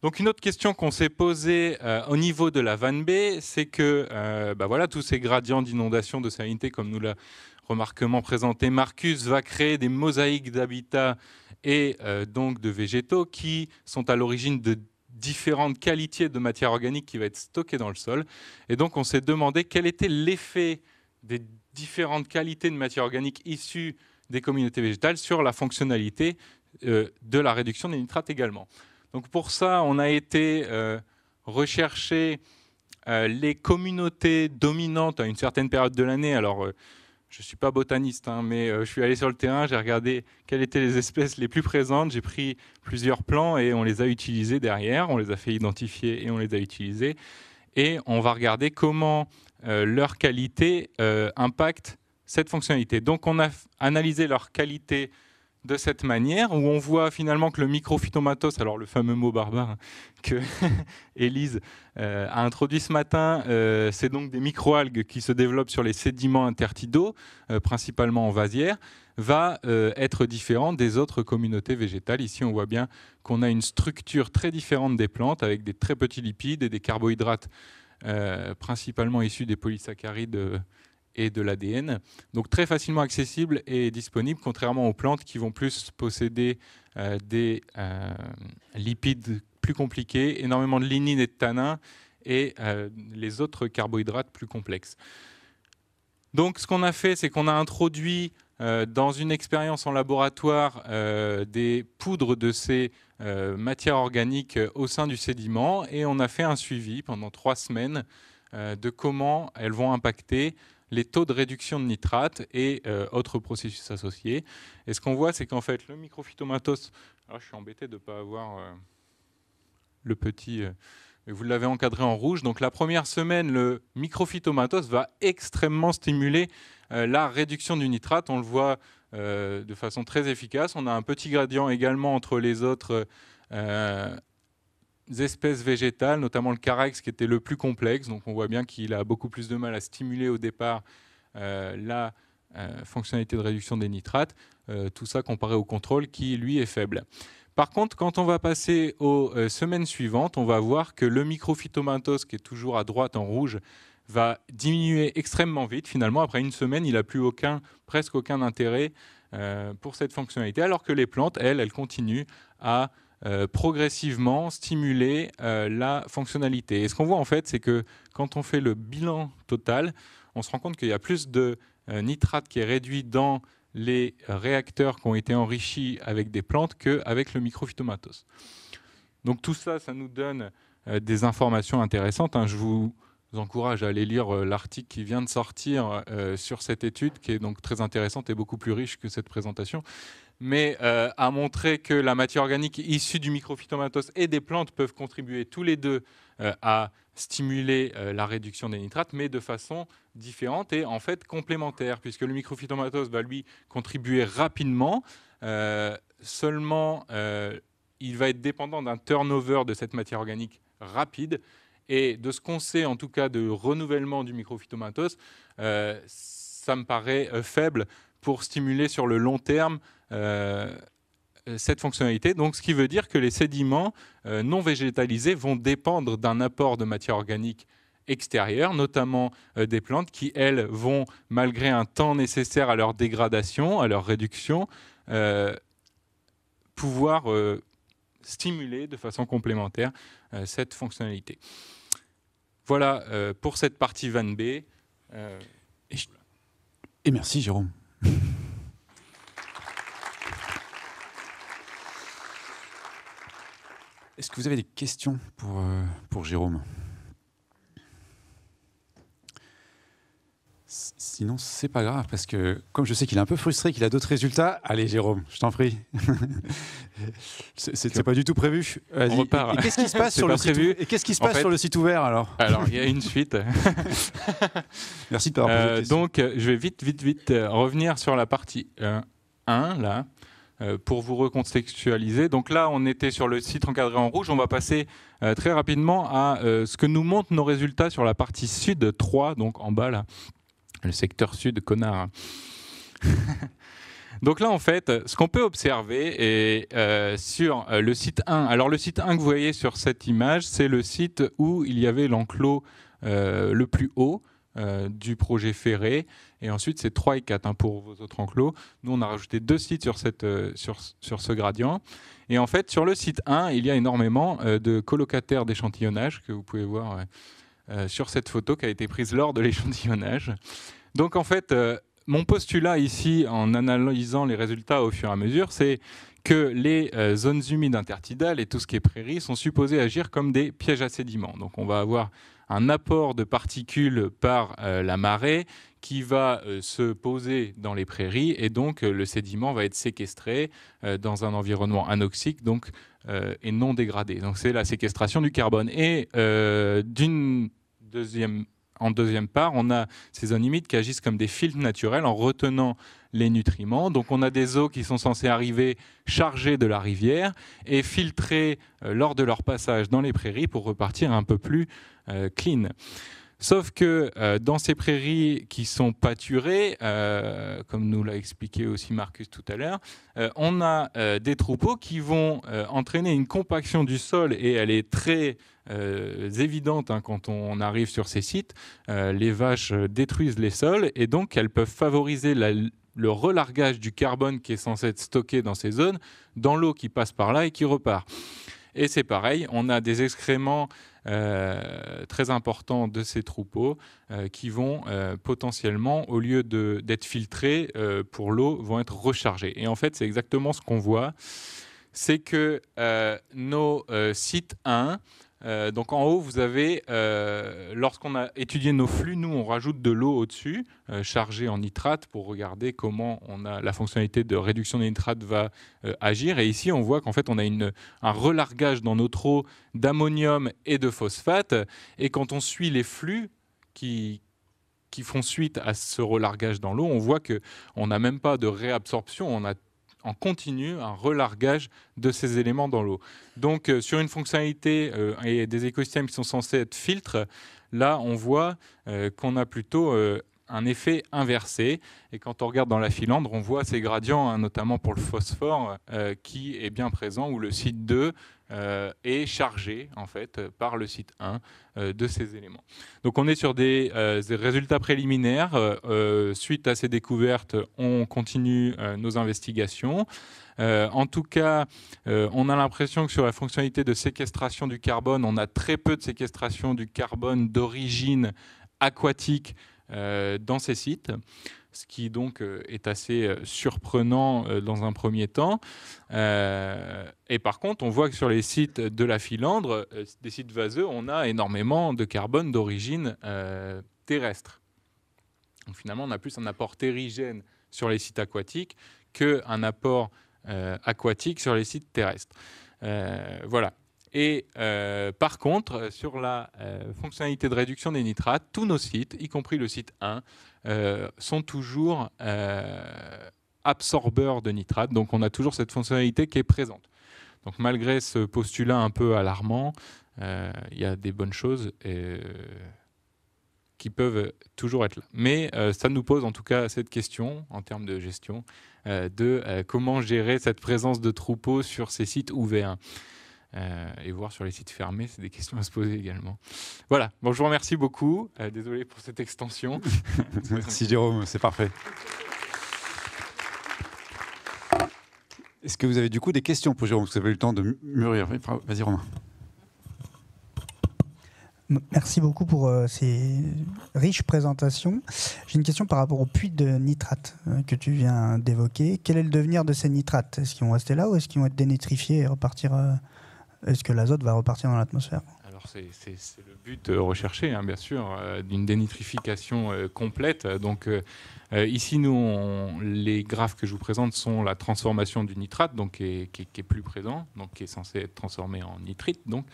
Donc une autre question qu'on s'est posée au niveau de la vanne B, c'est que voilà, tous ces gradients d'inondation de salinité, comme nous l'a remarquement présenté Marcus, va créer des mosaïques d'habitats et donc de végétaux qui sont à l'origine de différentes qualités de matière organique qui va être stockée dans le sol. Et donc on s'est demandé quel était l'effet des différentes qualités de matière organique issues des communautés végétales sur la fonctionnalité de la réduction des nitrates également. Donc pour ça, on a été rechercher les communautés dominantes à une certaine période de l'année. Alors, je ne suis pas botaniste, mais je suis allé sur le terrain, j'ai regardé quelles étaient les espèces les plus présentes, j'ai pris plusieurs plans et on les a utilisés derrière, on les a fait identifier et on les a utilisés. Et on va regarder comment leur qualité impacte cette fonctionnalité. Donc on a analysé leur qualité de cette manière, où on voit finalement que le microphytomatos, alors le fameux mot barbare que Élise a introduit ce matin, c'est donc des microalgues qui se développent sur les sédiments intertidaux, principalement en vasière, va être différent des autres communautés végétales. Ici, on voit bien qu'on a une structure très différente des plantes, avec des très petits lipides et des carbohydrates principalement issus des polysaccharides et de l'ADN, donc très facilement accessible et disponible, contrairement aux plantes qui vont plus posséder des lipides plus compliqués, énormément de lignine et de tannin, et les autres carbohydrates plus complexes. Donc ce qu'on a fait, c'est qu'on a introduit dans une expérience en laboratoire des poudres de ces matières organiques au sein du sédiment et on a fait un suivi pendant 3 semaines de comment elles vont impacter les taux de réduction de nitrate et autres processus associés. Et ce qu'on voit, c'est qu'en fait, le microphytomatos, alors je suis embêté de ne pas avoir le petit... vous l'avez encadré en rouge. Donc la première semaine, le microphytomatos va extrêmement stimuler la réduction du nitrate. On le voit de façon très efficace. On a un petit gradient également entre les autres espèces végétales, notamment le carex qui était le plus complexe. Donc on voit bien qu'il a beaucoup plus de mal à stimuler au départ la fonctionnalité de réduction des nitrates. Tout ça comparé au contrôle qui, lui, est faible. Par contre, quand on va passer aux semaines suivantes, on va voir que le microphytomatos, qui est toujours à droite en rouge, va diminuer extrêmement vite. Finalement, après une semaine, il n'a plus presque aucun intérêt pour cette fonctionnalité, alors que les plantes, elles continuent à progressivement stimuler la fonctionnalité. Et ce qu'on voit en fait, c'est que quand on fait le bilan total, on se rend compte qu'il y a plus de nitrate qui est réduit dans les réacteurs qui ont été enrichis avec des plantes qu'avec le microphytomatos. Donc tout ça, ça nous donne des informations intéressantes. Je vous encourage à aller lire l'article qui vient de sortir sur cette étude, qui est donc très intéressante et beaucoup plus riche que cette présentation, mais à montrer que la matière organique issue du microphytomatos et des plantes peuvent contribuer tous les deux à stimuler la réduction des nitrates, mais de façon différente et en fait complémentaire, puisque le microphytomatos va lui contribuer rapidement, seulement il va être dépendant d'un turnover de cette matière organique rapide, et de ce qu'on sait en tout cas de renouvellement du microphytomatos, ça me paraît faible pour stimuler sur le long terme cette fonctionnalité. Donc, ce qui veut dire que les sédiments non végétalisés vont dépendre d'un apport de matière organique extérieure, notamment des plantes qui, elles, vont, malgré un temps nécessaire à leur dégradation, à leur réduction, pouvoir stimuler de façon complémentaire cette fonctionnalité. Voilà pour cette partie Van B. Et merci Jérôme. Est-ce que vous avez des questions pour Jérôme ? Sinon, c'est pas grave, parce que comme je sais qu'il est un peu frustré, qu'il a d'autres résultats, allez Jérôme, je t'en prie. C'est pas du tout prévu. On repart. Et qu'est-ce qui se passe sur le site ouvert ? Et qu'est-ce qui se passe sur le site ouvert alors ? Alors, il y a une suite. Merci de t'avoir posé la question. Donc, je vais vite revenir sur la partie 1, là, pour vous recontextualiser. Donc là, on était sur le site encadré en rouge. On va passer très rapidement à ce que nous montrent nos résultats sur la partie sud 3, donc en bas, là. Le secteur sud, connard. Donc là, en fait, ce qu'on peut observer est sur le site 1. Alors, le site 1 que vous voyez sur cette image, c'est le site où il y avait l'enclos le plus haut du projet ferré. Et ensuite, c'est 3 et 4 pour vos autres enclos. Nous, on a rajouté 2 sites sur ce gradient. Et en fait, sur le site 1, il y a énormément de colocataires d'échantillonnage que vous pouvez voir sur cette photo qui a été prise lors de l'échantillonnage. Donc en fait, mon postulat ici, en analysant les résultats au fur et à mesure, c'est que les zones humides intertidales et tout ce qui est prairie sont supposées agir comme des pièges à sédiments. Donc on va avoir un apport de particules par la marée qui va se poser dans les prairies et donc le sédiment va être séquestré dans un environnement anoxique donc, et non dégradé. Donc c'est la séquestration du carbone. Et en deuxième part, on a ces zones humides qui agissent comme des filtres naturels en retenant les nutriments. Donc on a des eaux qui sont censées arriver chargées de la rivière et filtrées lors de leur passage dans les prairies pour repartir un peu plus clean. Sauf que dans ces prairies qui sont pâturées, comme nous l'a expliqué aussi Marcus tout à l'heure, on a des troupeaux qui vont entraîner une compaction du sol et elle est très évidente quand on arrive sur ces sites. Les vaches détruisent les sols et donc elles peuvent favoriser le relargage du carbone qui est censé être stocké dans ces zones, dans l'eau qui passe par là et qui repart. Et c'est pareil, on a des excréments très importants de ces troupeaux qui vont potentiellement, au lieu d'être filtrés pour l'eau, vont être rechargés. Et en fait, c'est exactement ce qu'on voit. C'est que nos sites 1, donc en haut, vous avez, lorsqu'on a étudié nos flux, nous, on rajoute de l'eau au-dessus, chargée en nitrate, pour regarder comment la fonctionnalité de réduction des nitrates va agir. Et ici, on voit qu'en fait, on a un relargage dans notre eau d'ammonium et de phosphate. Et quand on suit les flux qui font suite à ce relargage dans l'eau, on voit qu'on n'a même pas de réabsorption, on a en continu un relargage de ces éléments dans l'eau. Donc sur une fonctionnalité et des écosystèmes qui sont censés être filtres, là on voit qu'on a plutôt un effet inversé. Et quand on regarde dans la filandre, on voit ces gradients, hein, notamment pour le phosphore, qui est bien présent, où le site 2 est chargé en fait par le site 1 de ces éléments. Donc on est sur des résultats préliminaires. Suite à ces découvertes, on continue nos investigations. En tout cas, on a l'impression que sur la fonctionnalité de séquestration du carbone, on a très peu de séquestration du carbone d'origine aquatique dans ces sites, ce qui donc est assez surprenant dans un premier temps. Et par contre, on voit que sur les sites de la filandre, des sites vaseux, on a énormément de carbone d'origine terrestre. Donc finalement, on a plus un apport terrigène sur les sites aquatiques qu'un apport aquatique sur les sites terrestres. Voilà. Et par contre, sur la fonctionnalité de réduction des nitrates, tous nos sites, y compris le site 1, sont toujours absorbeurs de nitrates. Donc on a toujours cette fonctionnalité qui est présente. Donc malgré ce postulat un peu alarmant, il y a des bonnes choses qui peuvent toujours être là. Mais ça nous pose en tout cas cette question en termes de gestion de comment gérer cette présence de troupeaux sur ces sites ouverts. Et voir sur les sites fermés, c'est des questions à se poser également. Voilà, bon, je vous remercie beaucoup. Désolé pour cette extension. Merci Jérôme, c'est parfait. Est-ce que vous avez du coup des questions pour Jérôme? Vous avez eu le temps de mûrir. Vas-y Romain. Merci beaucoup pour ces riches présentations. J'ai une question par rapport aux puits de nitrates que tu viens d'évoquer. Quel est le devenir de ces nitrates? Est-ce qu'ils vont rester là ou est-ce qu'ils vont être dénitrifiés et repartir est-ce que l'azote va repartir dans l'atmosphère? Alors c'est le but recherché, hein, bien sûr, d'une dénitrification complète. Donc ici, nous, les graphes que je vous présente sont la transformation du nitrate, donc qui est plus présent, donc qui est censé être transformé en nitrite. Donc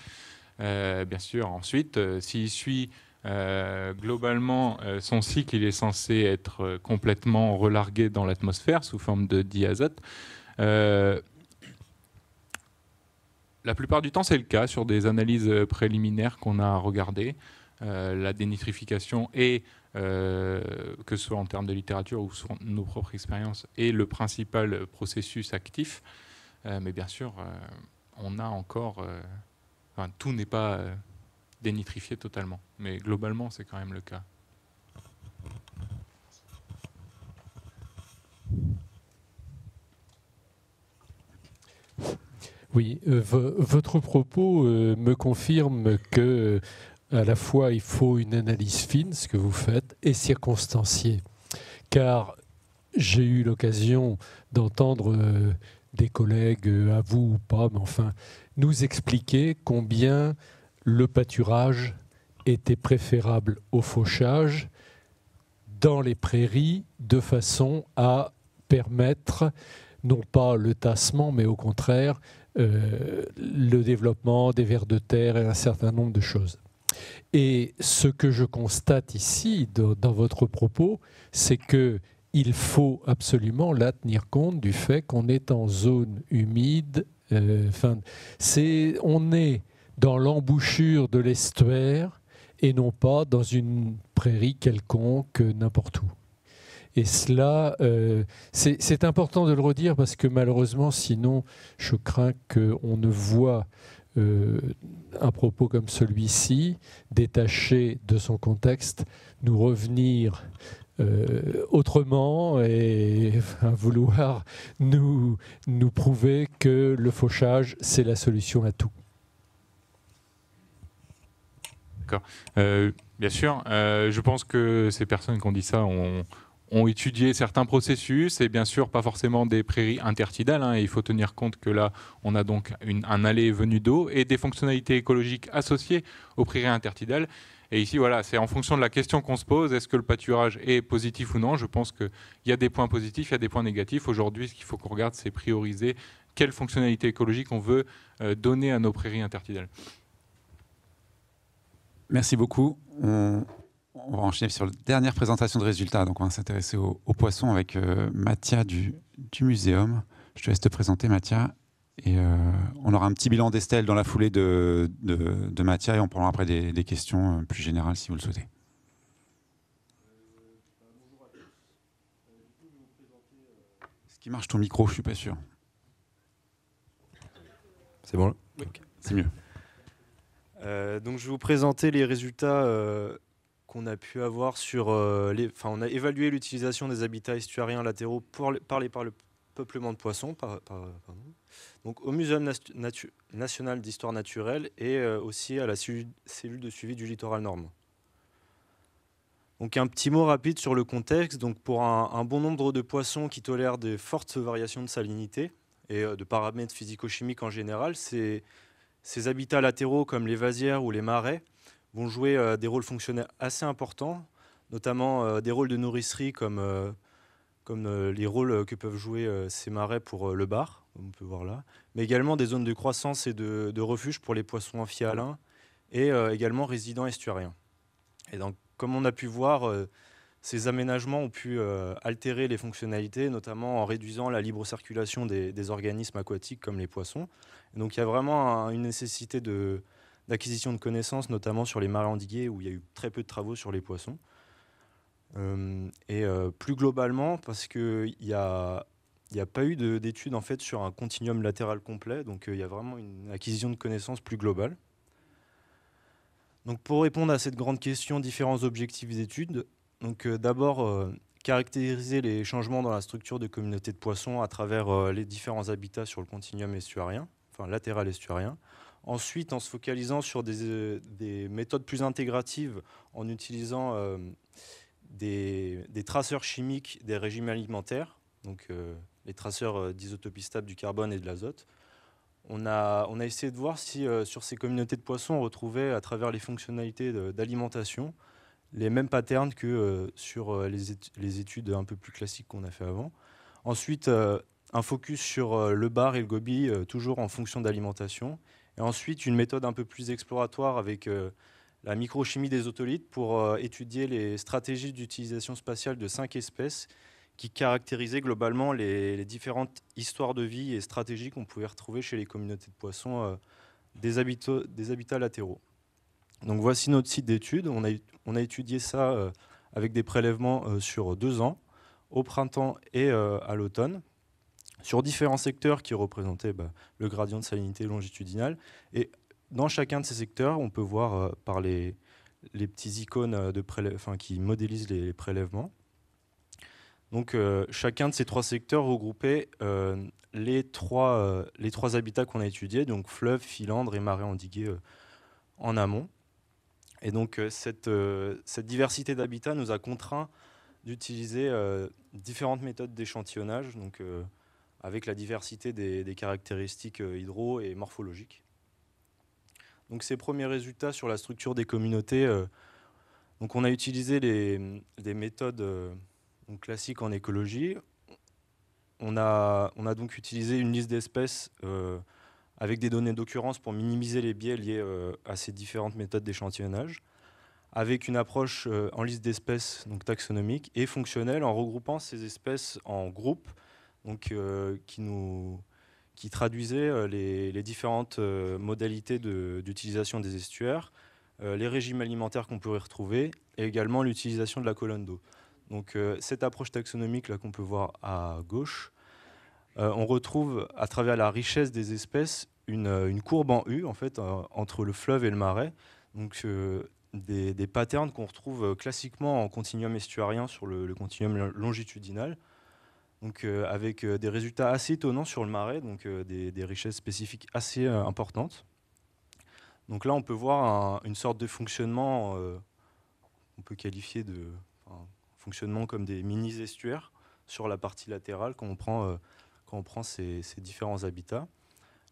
bien sûr, ensuite, s'il suit globalement son cycle, il est censé être complètement relargué dans l'atmosphère sous forme de diazote. La plupart du temps, c'est le cas sur des analyses préliminaires qu'on a regardées. La dénitrification, et que ce soit en termes de littérature ou sur nos propres expériences, est le principal processus actif. Mais bien sûr, on a encore... tout n'est pas dénitrifié totalement. Mais globalement, c'est quand même le cas. Oui, votre propos me confirme que à la fois il faut une analyse fine, ce que vous faites, et circonstanciée. Car j'ai eu l'occasion d'entendre des collègues, à vous ou pas, mais enfin, nous expliquer combien le pâturage était préférable au fauchage dans les prairies de façon à permettre non pas le tassement, mais au contraire le développement des vers de terre et un certain nombre de choses. Et ce que je constate ici, dans votre propos, c'est qu'il faut absolument là tenir compte du fait qu'on est en zone humide. On est dans l'embouchure de l'estuaire et non pas dans une prairie quelconque n'importe où. Et cela, c'est important de le redire parce que malheureusement, sinon, je crains qu'on ne voit un propos comme celui-ci, détaché de son contexte, nous revenir autrement et vouloir nous prouver que le fauchage, c'est la solution à tout. D'accord. Bien sûr, je pense que ces personnes qui ont dit ça ont étudié certains processus et bien sûr pas forcément des prairies intertidales. Hein. Il faut tenir compte que là, on a donc un aller et venu d'eau et des fonctionnalités écologiques associées aux prairies intertidales. Et ici, voilà, c'est en fonction de la question qu'on se pose, est-ce que le pâturage est positif ou non? Je pense qu'il y a des points positifs, il y a des points négatifs. Aujourd'hui, ce qu'il faut qu'on regarde, c'est prioriser quelles fonctionnalités écologiques on veut donner à nos prairies intertidales. Merci beaucoup. On va enchaîner sur la dernière présentation de résultats. Donc, on va s'intéresser aux poissons avec Mathia du muséum. Je te laisse te présenter, Mathia. Et on aura un petit bilan d'Estelle dans la foulée de Mathia et on prendra après des questions plus générales si vous le souhaitez. Est-ce qu'il marche ton micro? Je ne suis pas sûr. C'est bon là? Oui, okay. C'est mieux. Donc je vais vous présenter les résultats qu'on a pu avoir sur on a évalué l'utilisation des habitats estuariens latéraux par le peuplement de poissons, donc au Muséum national d'histoire naturelle et aussi à la cellule de suivi du littoral normand. Donc un petit mot rapide sur le contexte. Donc pour un bon nombre de poissons qui tolèrent de fortes variations de salinité et de paramètres physico-chimiques en général, ces habitats latéraux comme les vasières ou les marais vont jouer des rôles fonctionnels assez importants, notamment des rôles de nourricerie comme les rôles que peuvent jouer ces marais pour le bar, comme on peut voir là, mais également des zones de croissance et de refuge pour les poissons amphihalins et également résidents estuariens. Et donc, comme on a pu voir, ces aménagements ont pu altérer les fonctionnalités, notamment en réduisant la libre circulation des organismes aquatiques comme les poissons. Et donc il y a vraiment une nécessité d'acquisition de connaissances, notamment sur les marais endigués où il y a eu très peu de travaux sur les poissons. Plus globalement, parce qu'il n'y a pas eu d'études en fait, sur un continuum latéral complet, donc il y a vraiment une acquisition de connaissances plus globale. Donc pour répondre à cette grande question, différents objectifs d'études. Donc d'abord, caractériser les changements dans la structure de communautés de poissons à travers les différents habitats sur le continuum estuarien, enfin latéral estuarien. Ensuite, en se focalisant sur des méthodes plus intégratives, en utilisant des traceurs chimiques des régimes alimentaires, donc les traceurs d'isotopie stable du carbone et de l'azote. On a essayé de voir si sur ces communautés de poissons, on retrouvait à travers les fonctionnalités d'alimentation les mêmes patterns que sur les études un peu plus classiques qu'on a fait avant. Ensuite, un focus sur le bar et le goby, toujours en fonction d'alimentation. Et ensuite, une méthode un peu plus exploratoire avec la microchimie des otolithes pour étudier les stratégies d'utilisation spatiale de 5 espèces qui caractérisaient globalement les différentes histoires de vie et stratégies qu'on pouvait retrouver chez les communautés de poissons des habitats latéraux. Donc voici notre site d'étude. On a étudié ça avec des prélèvements sur 2 ans, au printemps et à l'automne, sur différents secteurs qui représentaient le gradient de salinité longitudinal. Et dans chacun de ces secteurs, on peut voir par les petits icônes qui modélisent les prélèvements. Donc chacun de ces 3 secteurs regroupait les trois habitats qu'on a étudiés, donc fleuves, filandres et marais endigués en amont. Et donc cette diversité d'habitats nous a contraints d'utiliser différentes méthodes d'échantillonnage, donc avec la diversité des caractéristiques hydro et morphologiques. Donc ces premiers résultats sur la structure des communautés, donc on a utilisé des méthodes donc classiques en écologie. On a donc utilisé une liste d'espèces avec des données d'occurrence pour minimiser les biais liés à ces différentes méthodes d'échantillonnage, avec une approche en liste d'espèces donc taxonomique et fonctionnelle en regroupant ces espèces en groupes donc, qui traduisaient les différentes modalités d'utilisation des estuaires, les régimes alimentaires qu'on pourrait retrouver et également l'utilisation de la colonne d'eau. Donc cette approche taxonomique là qu'on peut voir à gauche, on retrouve à travers la richesse des espèces une courbe en U en fait, entre le fleuve et le marais, donc des patterns qu'on retrouve classiquement en continuum estuarien sur le continuum longitudinal, donc avec des résultats assez étonnants sur le marais, donc des richesses spécifiques assez importantes. Donc là, on peut voir une sorte de fonctionnement, on peut qualifier de fonctionnement comme des mini-estuaires sur la partie latérale quand on prend ces différents habitats.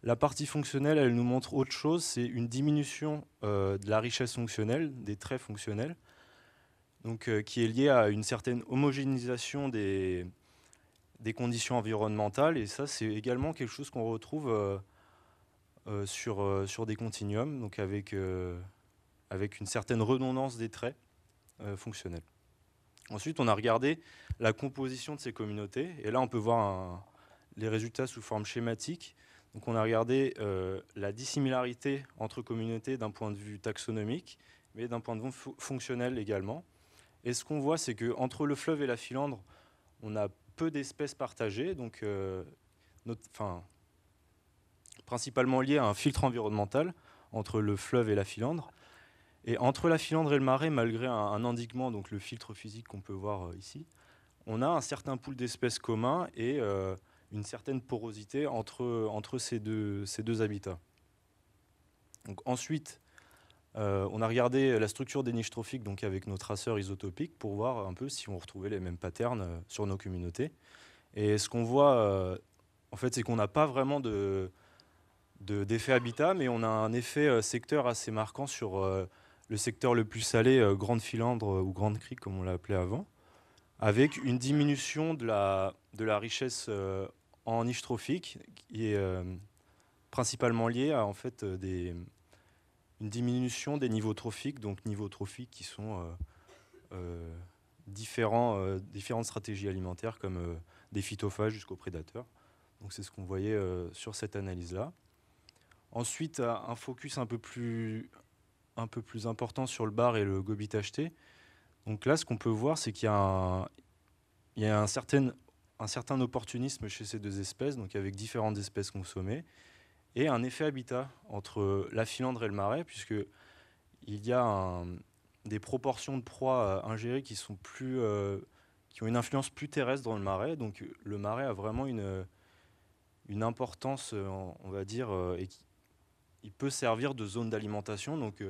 La partie fonctionnelle, elle nous montre autre chose, c'est une diminution de la richesse fonctionnelle, des traits fonctionnels, donc, qui est liée à une certaine homogénéisation des conditions environnementales. Et ça, c'est également quelque chose qu'on retrouve sur des continuums, donc avec une certaine redondance des traits fonctionnels. Ensuite, on a regardé la composition de ces communautés. Et là, on peut voir les résultats sous forme schématique. Donc, on a regardé la dissimilarité entre communautés d'un point de vue taxonomique, mais d'un point de vue fonctionnel également. Et ce qu'on voit, c'est qu'entre le fleuve et la Filandre, on a peu d'espèces partagées, donc principalement liées à un filtre environnemental entre le fleuve et la Filandre. Et entre la Filandre et le Marais, malgré un endiguement, donc le filtre physique qu'on peut voir ici, on a un certain pool d'espèces communs et une certaine porosité entre ces deux habitats. Donc ensuite, on a regardé la structure des niches trophiques donc avec nos traceurs isotopiques pour voir un peu si on retrouvait les mêmes patterns sur nos communautés. Et ce qu'on voit, en fait, c'est qu'on n'a pas vraiment d'effet habitat, mais on a un effet secteur assez marquant sur le secteur le plus salé, Grande Filandre ou Grande Crique, comme on l'a appelé avant, avec une diminution de la richesse en niche trophique, qui est principalement liée à en fait, une diminution des niveaux trophiques, donc niveaux trophiques qui sont différentes stratégies alimentaires, comme des phytophages jusqu'aux prédateurs. Donc c'est ce qu'on voyait sur cette analyse-là. Ensuite, un focus un peu plus important sur le bar et le gobie tacheté. Donc là, ce qu'on peut voir, c'est qu'il y a un certain opportunisme chez ces deux espèces, donc avec différentes espèces consommées, et un effet habitat entre la Filandre et le Marais, puisqu'il y a des proportions de proies ingérées qui ont une influence plus terrestre dans le Marais. Donc le Marais a vraiment une importance, on va dire, et il peut servir de zone d'alimentation, donc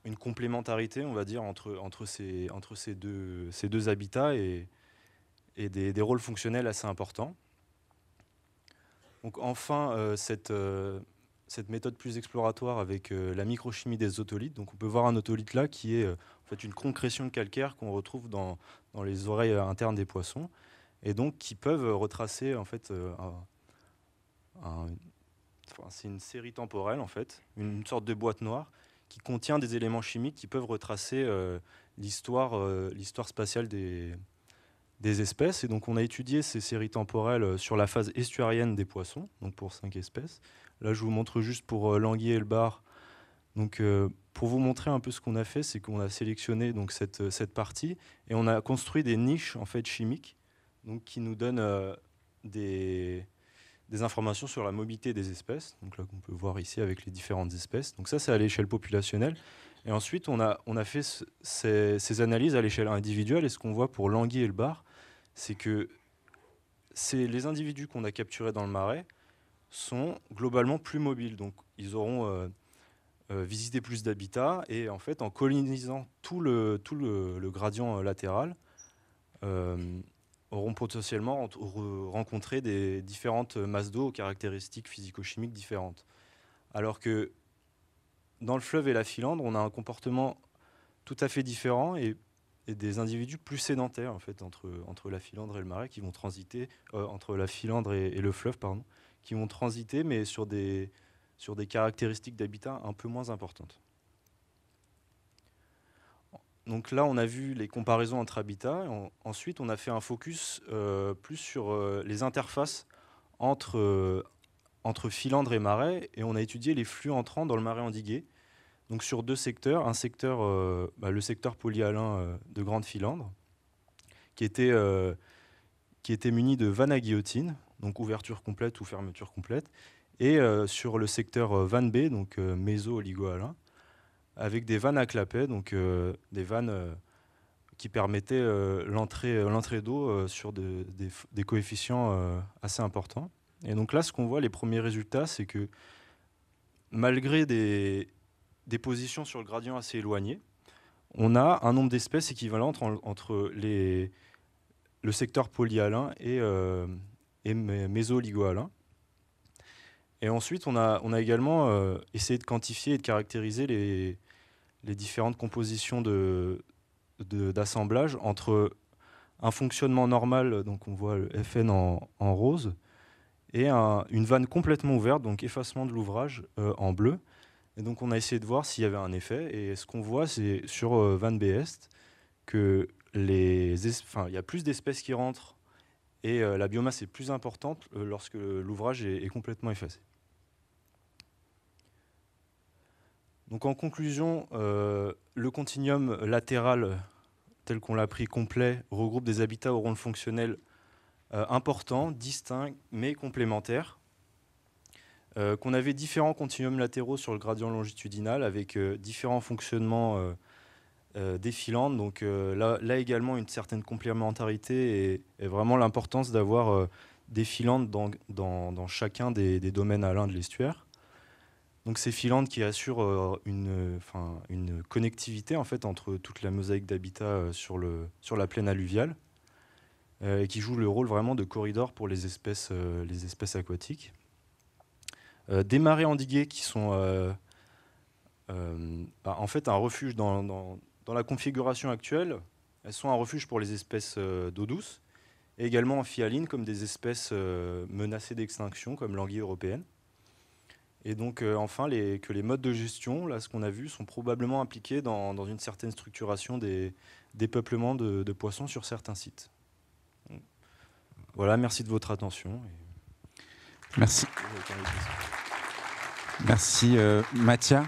une complémentarité, on va dire, entre ces deux habitats et des rôles fonctionnels assez importants. Donc enfin, cette méthode plus exploratoire avec la microchimie des otolithes. Donc on peut voir un otolithe là qui est en fait une concrétion calcaire qu'on retrouve dans les oreilles internes des poissons, et donc qui peuvent retracer en fait c'est une série temporelle en fait, une sorte de boîte noire qui contient des éléments chimiques qui peuvent retracer l'histoire spatiale des espèces. Et donc on a étudié ces séries temporelles sur la phase estuarienne des poissons, donc pour 5 espèces. Là je vous montre juste pour l'anguille et le bar. Donc pour vous montrer un peu ce qu'on a fait, c'est qu'on a sélectionné donc cette partie et on a construit des niches en fait chimiques, donc qui nous donnent des informations sur la mobilité des espèces, donc là qu'on peut voir ici avec les différentes espèces. Donc ça c'est à l'échelle populationnelle. Et ensuite on a fait ces analyses à l'échelle individuelle, et ce qu'on voit pour l'anguille et le bar, c'est que les individus qu'on a capturés dans le Marais sont globalement plus mobiles. Donc ils auront visité plus d'habitats, et en fait en colonisant tout le gradient latéral, auront potentiellement rencontré des différentes masses d'eau aux caractéristiques physico-chimiques différentes. Alors que dans le fleuve et la Filandre, on a un comportement tout à fait différent et des individus plus sédentaires en fait, entre la Filandre et le Marais, qui vont transiter, entre la Filandre et le fleuve, pardon, qui vont transiter, mais sur des caractéristiques d'habitat un peu moins importantes. Donc là, on a vu les comparaisons entre habitats. Ensuite, on a fait un focus plus sur les interfaces entre Filandre et Marais, et on a étudié les flux entrants dans le Marais endigué. Donc sur 2 secteurs, un secteur, le secteur polyhalin de Grande Filandre, qui était muni de vannes à guillotine, donc ouverture complète ou fermeture complète, et sur le secteur vanne B, donc méso-oligohalin, avec des vannes à clapet, donc des vannes qui permettaient l'entrée d'eau sur des coefficients assez importants. Et donc là, ce qu'on voit, les premiers résultats, c'est que malgré des positions sur le gradient assez éloignées, on a un nombre d'espèces équivalent entre le secteur polyhalin et méso-oligohalin. Et ensuite, on a également essayé de quantifier et de caractériser les différentes compositions d'assemblage entre un fonctionnement normal, donc on voit le FN en rose, et une vanne complètement ouverte, donc effacement de l'ouvrage en bleu. Et donc on a essayé de voir s'il y avait un effet. Et ce qu'on voit, c'est sur Van Beest que il y a plus d'espèces qui rentrent et la biomasse est plus importante lorsque l'ouvrage est complètement effacé. Donc en conclusion, le continuum latéral tel qu'on l'a pris complet regroupe des habitats au rôle fonctionnel importants, distincts mais complémentaires. Qu'on avait différents continuums latéraux sur le gradient longitudinal avec différents fonctionnements défilants. Donc là également une certaine complémentarité et vraiment l'importance d'avoir des filantes dans chacun des domaines halins de l'estuaire. Donc ces filantes qui assurent une connectivité en fait, entre toute la mosaïque d'habitat sur la plaine alluviale et qui jouent le rôle vraiment de corridor pour les espèces aquatiques. Des marais endigués qui sont en fait un refuge dans la configuration actuelle. Elles sont un refuge pour les espèces d'eau douce et également amphihalines comme des espèces menacées d'extinction comme l'anguille européenne. Et donc enfin que les modes de gestion, là ce qu'on a vu, sont probablement impliqués dans une certaine structuration des peuplements de poissons sur certains sites. Donc, voilà, merci de votre attention. Merci. Merci Mathia.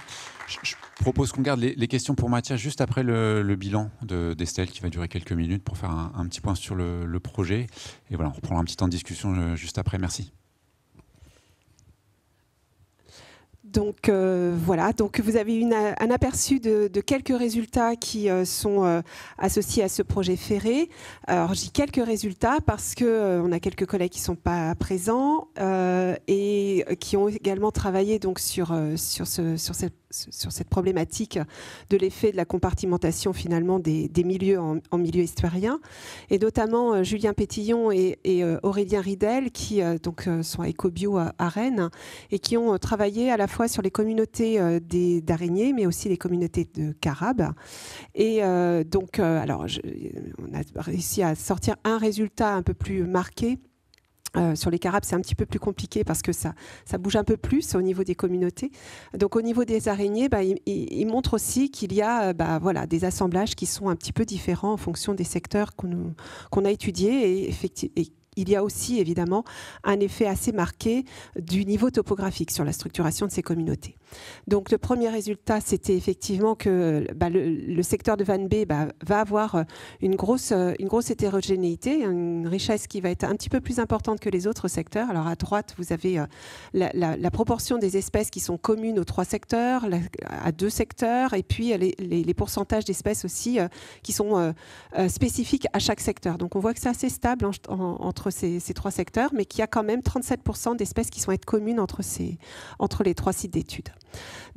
Je propose qu'on garde les questions pour Mathia juste après le bilan d'Estelle qui va durer quelques minutes pour faire un petit point sur le projet. Et voilà, on reprendra un petit temps de discussion juste après. Merci. Donc voilà, donc vous avez eu un aperçu de quelques résultats qui sont associés à ce projet ferré. Alors je dis quelques résultats parce qu'on a quelques collègues qui ne sont pas présents et qui ont également travaillé donc sur cette problématique de l'effet de la compartimentation finalement des milieux en milieu estuarien, et notamment Julien Pétillon et Aurélien Ridel qui donc sont à Ecobio à Rennes et qui ont travaillé à la fois sur les communautés d'araignées mais aussi les communautés de carabes. Et donc alors on a réussi à sortir un résultat un peu plus marqué. Sur les carabes, c'est un petit peu plus compliqué parce que ça bouge un peu plus au niveau des communautés. Donc au niveau des araignées, il montre aussi qu'il y a voilà, des assemblages qui sont un petit peu différents en fonction des secteurs qu'on a étudiés. Et il y a aussi évidemment un effet assez marqué du niveau topographique sur la structuration de ces communautés. Donc le premier résultat, c'était effectivement que le secteur de Van B va avoir une grosse hétérogénéité, une richesse qui va être un petit peu plus importante que les autres secteurs. Alors à droite, vous avez la proportion des espèces qui sont communes aux 3 secteurs, à 2 secteurs, et puis les pourcentages d'espèces aussi qui sont spécifiques à chaque secteur. Donc on voit que c'est assez stable entre ces 3 secteurs, mais qu'il y a quand même 37% d'espèces qui sont communes entre les 3 sites d'études.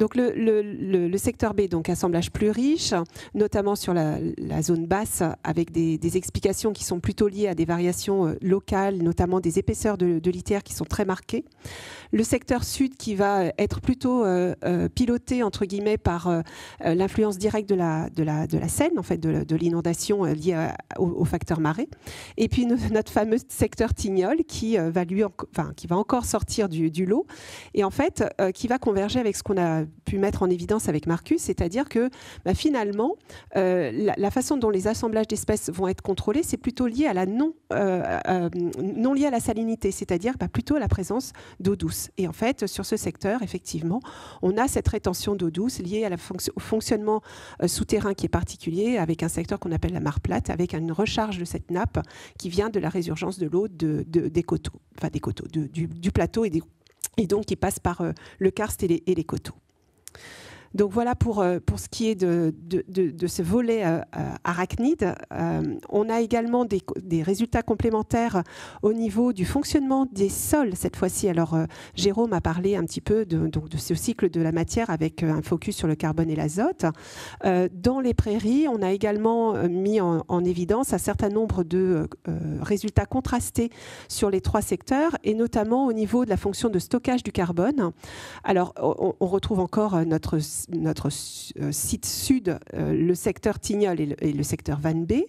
Donc le secteur B, donc assemblage plus riche, notamment sur la zone basse, avec des explications qui sont plutôt liées à des variations locales, notamment des épaisseurs de litière qui sont très marquées. Le secteur sud qui va être plutôt piloté entre guillemets par l'influence directe de la Seine, en fait, de l'inondation liée au facteur marée. Et puis notre fameux secteur Tignol qui va encore sortir du lot et en fait qui va converger avec ce qu'on a pu mettre en évidence avec Marcus, c'est-à-dire que finalement la façon dont les assemblages d'espèces vont être contrôlés, c'est plutôt lié à la non lié à la salinité, c'est-à-dire plutôt à la présence d'eau douce. Et en fait, sur ce secteur, effectivement, on a cette rétention d'eau douce liée au fonctionnement souterrain qui est particulier, avec un secteur qu'on appelle la mare plate, avec une recharge de cette nappe qui vient de la résurgence de l'eau des coteaux, du plateau et donc qui passe par le karst et les coteaux. Donc voilà pour ce qui est de ce volet arachnide. On a également des résultats complémentaires au niveau du fonctionnement des sols cette fois-ci. Alors Jérôme a parlé un petit peu de ce cycle de la matière avec un focus sur le carbone et l'azote. Dans les prairies, on a également mis en évidence un certain nombre de résultats contrastés sur les 3 secteurs, et notamment au niveau de la fonction de stockage du carbone. Alors, on retrouve encore notre site sud, le secteur Tignol et le secteur Van B.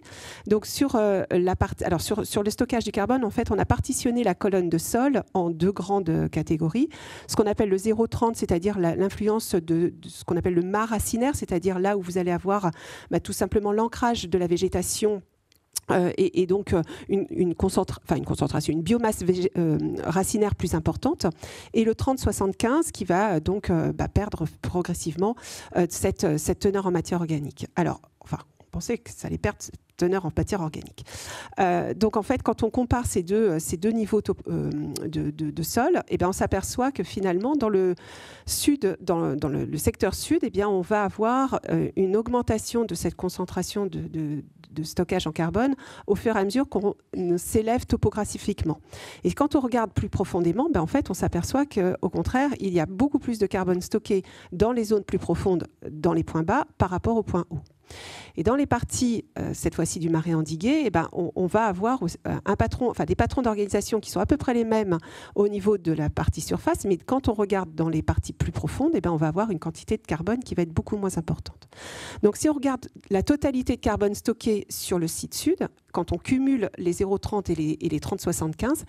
Donc, sur le stockage du carbone, en fait, on a partitionné la colonne de sol en 2 grandes catégories. Ce qu'on appelle le 0,30, c'est-à-dire l'influence de ce qu'on appelle le mât racinaire, c'est-à-dire là où vous allez avoir tout simplement l'ancrage de la végétation et donc une biomasse racinaire plus importante, et le 30-75 qui va donc perdre progressivement cette teneur en matière organique. Alors, on pensait que ça allait perdre cette teneur en matière organique. Donc en fait, quand on compare ces deux niveaux de sol, on s'aperçoit que finalement dans le sud, dans le secteur sud, on va avoir une augmentation de cette concentration de stockage en carbone au fur et à mesure qu'on s'élève topographiquement. Et quand on regarde plus profondément, en fait, on s'aperçoit qu'au contraire, il y a beaucoup plus de carbone stocké dans les zones plus profondes, dans les points bas, par rapport aux points hauts. Et dans les parties, cette fois-ci du marais endigué, on va avoir des patrons d'organisation qui sont à peu près les mêmes au niveau de la partie surface, mais quand on regarde dans les parties plus profondes, on va avoir une quantité de carbone qui va être beaucoup moins importante. Donc si on regarde la totalité de carbone stocké sur le site sud, quand on cumule les 0,30 et les 30,75,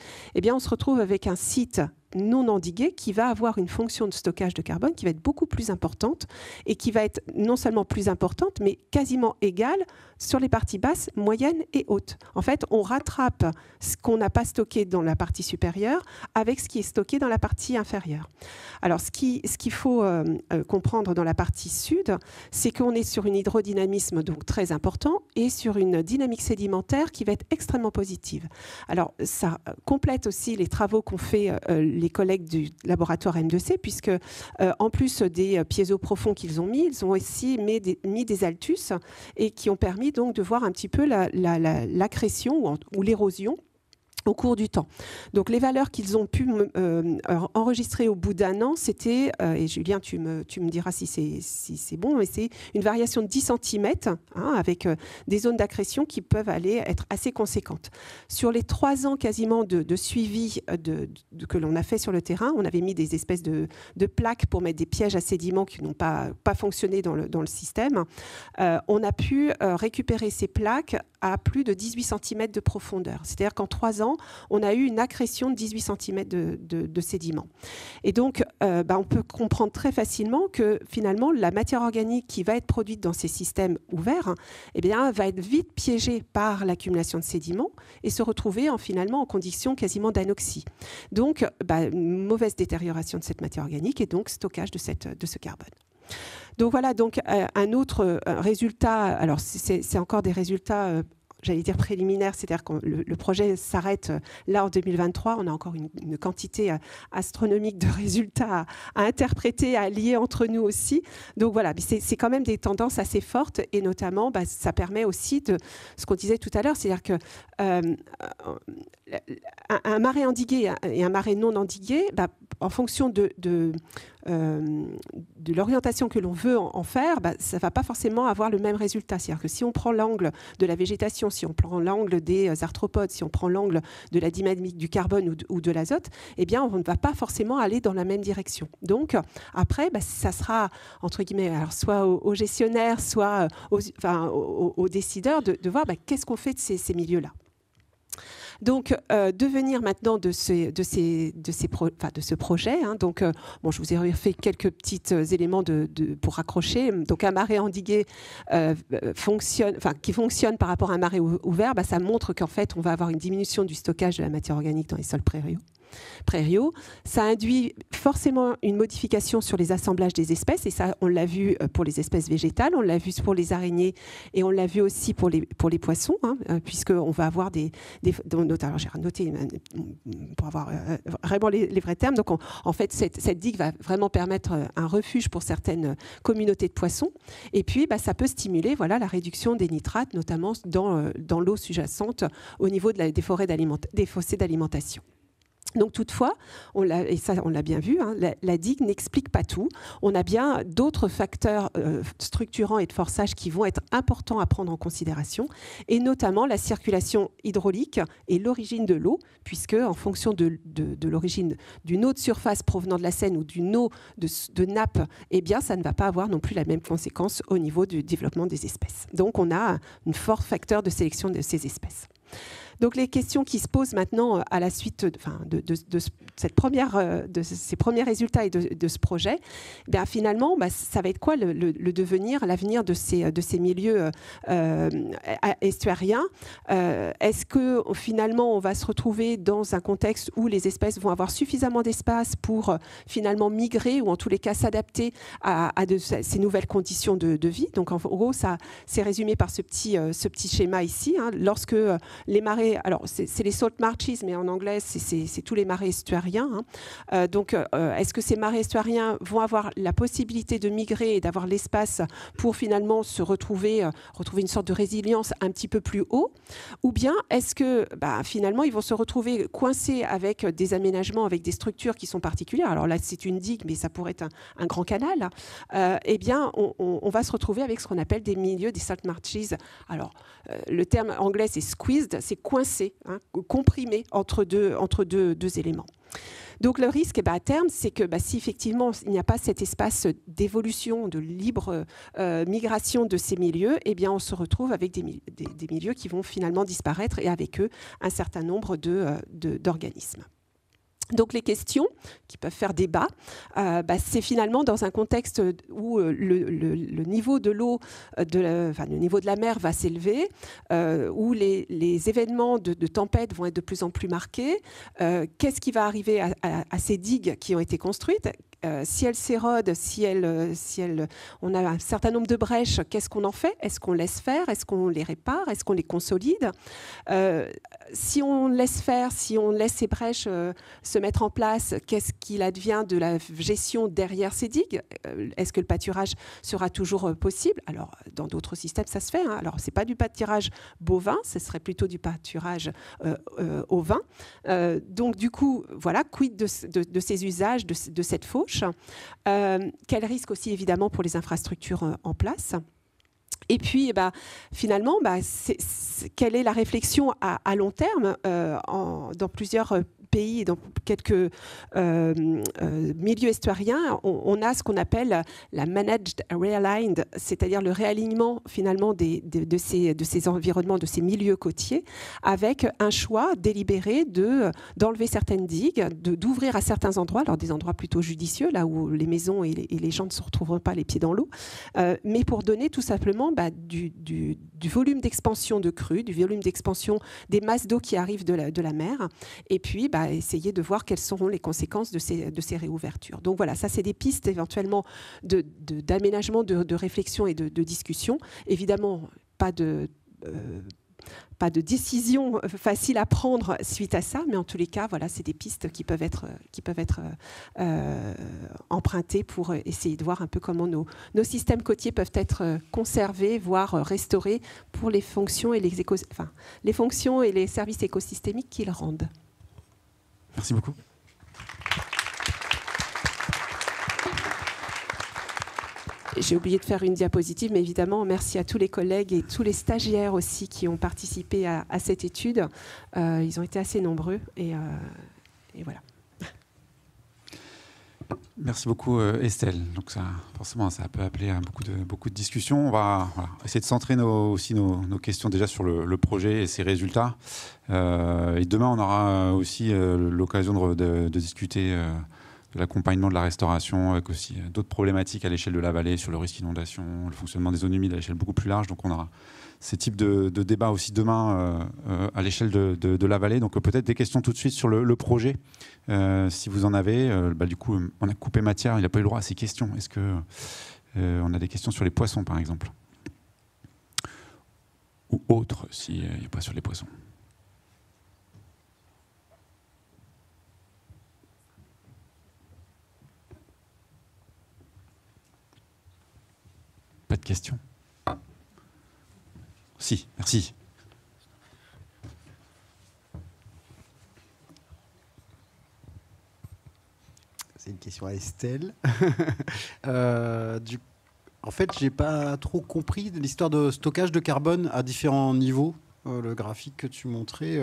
on se retrouve avec un site non endigué qui va avoir une fonction de stockage de carbone qui va être beaucoup plus importante, et qui va être non seulement plus importante, mais quasiment égale sur les parties basses, moyennes et hautes. En fait, on rattrape ce qu'on n'a pas stocké dans la partie supérieure avec ce qui est stocké dans la partie inférieure. Alors, ce qu'il faut comprendre dans la partie sud, c'est qu'on est sur un hydrodynamisme donc très important et sur une dynamique sédimentaire qui va être extrêmement positive. Alors, ça complète aussi les travaux qu'ont fait les collègues du laboratoire M2C, puisque en plus des piézos profonds qu'ils ont mis, ils ont aussi mis des altus, et qui ont permis donc de voir un petit peu l'accrétion ou l'érosion au cours du temps. Donc les valeurs qu'ils ont pu enregistrer au bout d'1 an, c'était, et Julien, tu me diras si c'est bon, mais c'est une variation de 10 cm, avec des zones d'accrétion qui peuvent être assez conséquentes. Sur les 3 ans quasiment de suivi que l'on a fait sur le terrain, on avait mis des espèces de plaques pour mettre des pièges à sédiments qui n'ont pas fonctionné dans le système. On a pu récupérer ces plaques à plus de 18 cm de profondeur. C'est-à-dire qu'en 3 ans, on a eu une accrétion de 18 cm de sédiments. Et donc, on peut comprendre très facilement que finalement, la matière organique qui va être produite dans ces systèmes ouverts, va être vite piégée par l'accumulation de sédiments et se retrouver finalement en conditions quasiment d'anoxie. Donc, une mauvaise détérioration de cette matière organique et donc stockage de ce carbone. Donc voilà, donc un autre résultat, alors c'est encore des résultats j'allais dire préliminaires, c'est-à-dire que le projet s'arrête là en 2023, on a encore une quantité astronomique de résultats à interpréter, à lier entre nous aussi. Donc voilà, c'est quand même des tendances assez fortes, et notamment ça permet aussi de ce qu'on disait tout à l'heure, c'est-à-dire que un marais endigué et un marais non endigué, en fonction de l'orientation que l'on veut en faire, ça ne va pas forcément avoir le même résultat. C'est-à-dire que si on prend l'angle de la végétation, si on prend l'angle des arthropodes, si on prend l'angle de la dynamique du carbone ou de l'azote, on ne va pas forcément aller dans la même direction. Donc après, ça sera, entre guillemets, alors soit aux gestionnaires, soit aux décideurs de voir qu'est-ce qu'on fait de ces milieux-là. Donc, devenir maintenant de ce projet. Donc, je vous ai refait quelques petits éléments pour raccrocher. Donc, un marais endigué qui fonctionne par rapport à un marais ouvert, ça montre qu'en fait, on va avoir une diminution du stockage de la matière organique dans les sols prairiaux. pré-Rio. Ça induit forcément une modification sur les assemblages des espèces, et ça, on l'a vu pour les espèces végétales, on l'a vu pour les araignées, et on l'a vu aussi pour les poissons, hein, puisqu'on va avoir alors j'ai noté pour avoir vraiment les vrais termes. Donc, en fait, cette digue va vraiment permettre un refuge pour certaines communautés de poissons. Et puis, ça peut stimuler la réduction des nitrates, notamment dans l'eau sous-jacente au niveau des fossés d'alimentation. Donc toutefois, et ça on l'a bien vu, hein, la digue n'explique pas tout. On a bien d'autres facteurs structurants et de forçage qui vont être importants à prendre en considération, et notamment la circulation hydraulique et l'origine de l'eau, puisque en fonction de l'origine d'une eau de surface provenant de la Seine ou d'une eau de nappe, eh bien ça ne va pas avoir non plus la même conséquence au niveau du développement des espèces. Donc on a un fort facteur de sélection de ces espèces. Donc les questions qui se posent maintenant à la suite de ces premiers résultats et de ce projet, finalement, ça va être quoi le devenir, l'avenir de ces milieux estuariens? Est-ce que finalement on va se retrouver dans un contexte où les espèces vont avoir suffisamment d'espace pour finalement migrer, ou en tous les cas s'adapter à ces nouvelles conditions de vie? Donc en gros, ça c'est résumé par ce petit schéma ici, hein. Lorsque les marées, alors c'est les salt marshes, mais en anglais c'est tous les marais estuariens, hein. Donc est-ce que ces marais estuariens vont avoir la possibilité de migrer et d'avoir l'espace pour finalement retrouver une sorte de résilience un petit peu plus haut, ou bien est-ce que finalement ils vont se retrouver coincés avec des aménagements, avec des structures qui sont particulières? Alors là c'est une digue, mais ça pourrait être un grand canal. Eh bien on va se retrouver avec ce qu'on appelle des milieux, des salt marshes. Alors le terme anglais c'est squeezed, c'est coincé, hein, comprimé entre deux éléments. Donc le risque, à terme, c'est que si effectivement il n'y a pas cet espace d'évolution, de libre migration de ces milieux, eh bien on se retrouve avec des milieux qui vont finalement disparaître, et avec eux un certain nombre d'organismes. Donc les questions qui peuvent faire débat, c'est finalement dans un contexte où le niveau de l'eau, le niveau de la mer va s'élever, où les événements de tempête vont être de plus en plus marqués. Qu'est-ce qui va arriver à ces digues qui ont été construites? Si elles s'érodent, si on a un certain nombre de brèches, qu'est-ce qu'on en fait? Est-ce qu'on laisse faire? Est-ce qu'on les répare? Est-ce qu'on les consolide? Si on laisse faire, si on laisse ces brèches se mettre en place, qu'est-ce qu'il advient de la gestion derrière ces digues? Est-ce que le pâturage sera toujours possible? Alors, dans d'autres systèmes, ça se fait, hein. Alors, ce n'est pas du pâturage bovin, ce serait plutôt du pâturage ovin. Donc, du coup, voilà, quid de ces usages, de cette fauche? Quel risque aussi, évidemment, pour les infrastructures en place? Et puis, finalement, quelle est la réflexion à long terme dans plusieurs pays, dans quelques milieux estuariens, on a ce qu'on appelle la managed realigned, c'est-à-dire le réalignement finalement de ces environnements, de ces milieux côtiers, avec un choix délibéré d'enlever certaines digues, d'ouvrir à certains endroits, alors des endroits plutôt judicieux, là où les maisons et les gens ne se retrouveront pas les pieds dans l'eau, mais pour donner tout simplement du volume d'expansion de crues, du volume d'expansion des masses d'eau qui arrivent de la mer, et puis essayer de voir quelles seront les conséquences de ces réouvertures. Donc voilà, ça c'est des pistes éventuellement d'aménagement, de réflexion et de discussion. Évidemment, pas de décision facile à prendre suite à ça, mais en tous les cas, voilà, c'est des pistes qui peuvent être empruntées pour essayer de voir un peu comment nos systèmes côtiers peuvent être conservés, voire restaurés pour les fonctions et les fonctions et les services écosystémiques qu'ils rendent. Merci beaucoup. J'ai oublié de faire une diapositive, mais évidemment, merci à tous les collègues et tous les stagiaires aussi qui ont participé à cette étude. Ils ont été assez nombreux et voilà. Merci beaucoup Estelle. Donc forcément, ça peut appeler à beaucoup de discussions. On va essayer de centrer nos questions déjà sur le projet et ses résultats. Et demain, on aura aussi l'occasion de discuter l'accompagnement de la restauration, avec aussi d'autres problématiques à l'échelle de la vallée, sur le risque d'inondation, le fonctionnement des zones humides à l'échelle beaucoup plus large. Donc on aura ces types de débats aussi demain à l'échelle de la vallée. Donc peut-être des questions tout de suite sur le projet, si vous en avez. Du coup, on a coupé matière, il n'a pas eu le droit à ces questions. Est-ce que on a des questions sur les poissons, par exemple? Ou autres, s'il n'y a pas sur les poissons. Pas de questions? Si, merci. C'est une question à Estelle. En fait, j'ai pas trop compris l'histoire de stockage de carbone à différents niveaux. Le graphique que tu montrais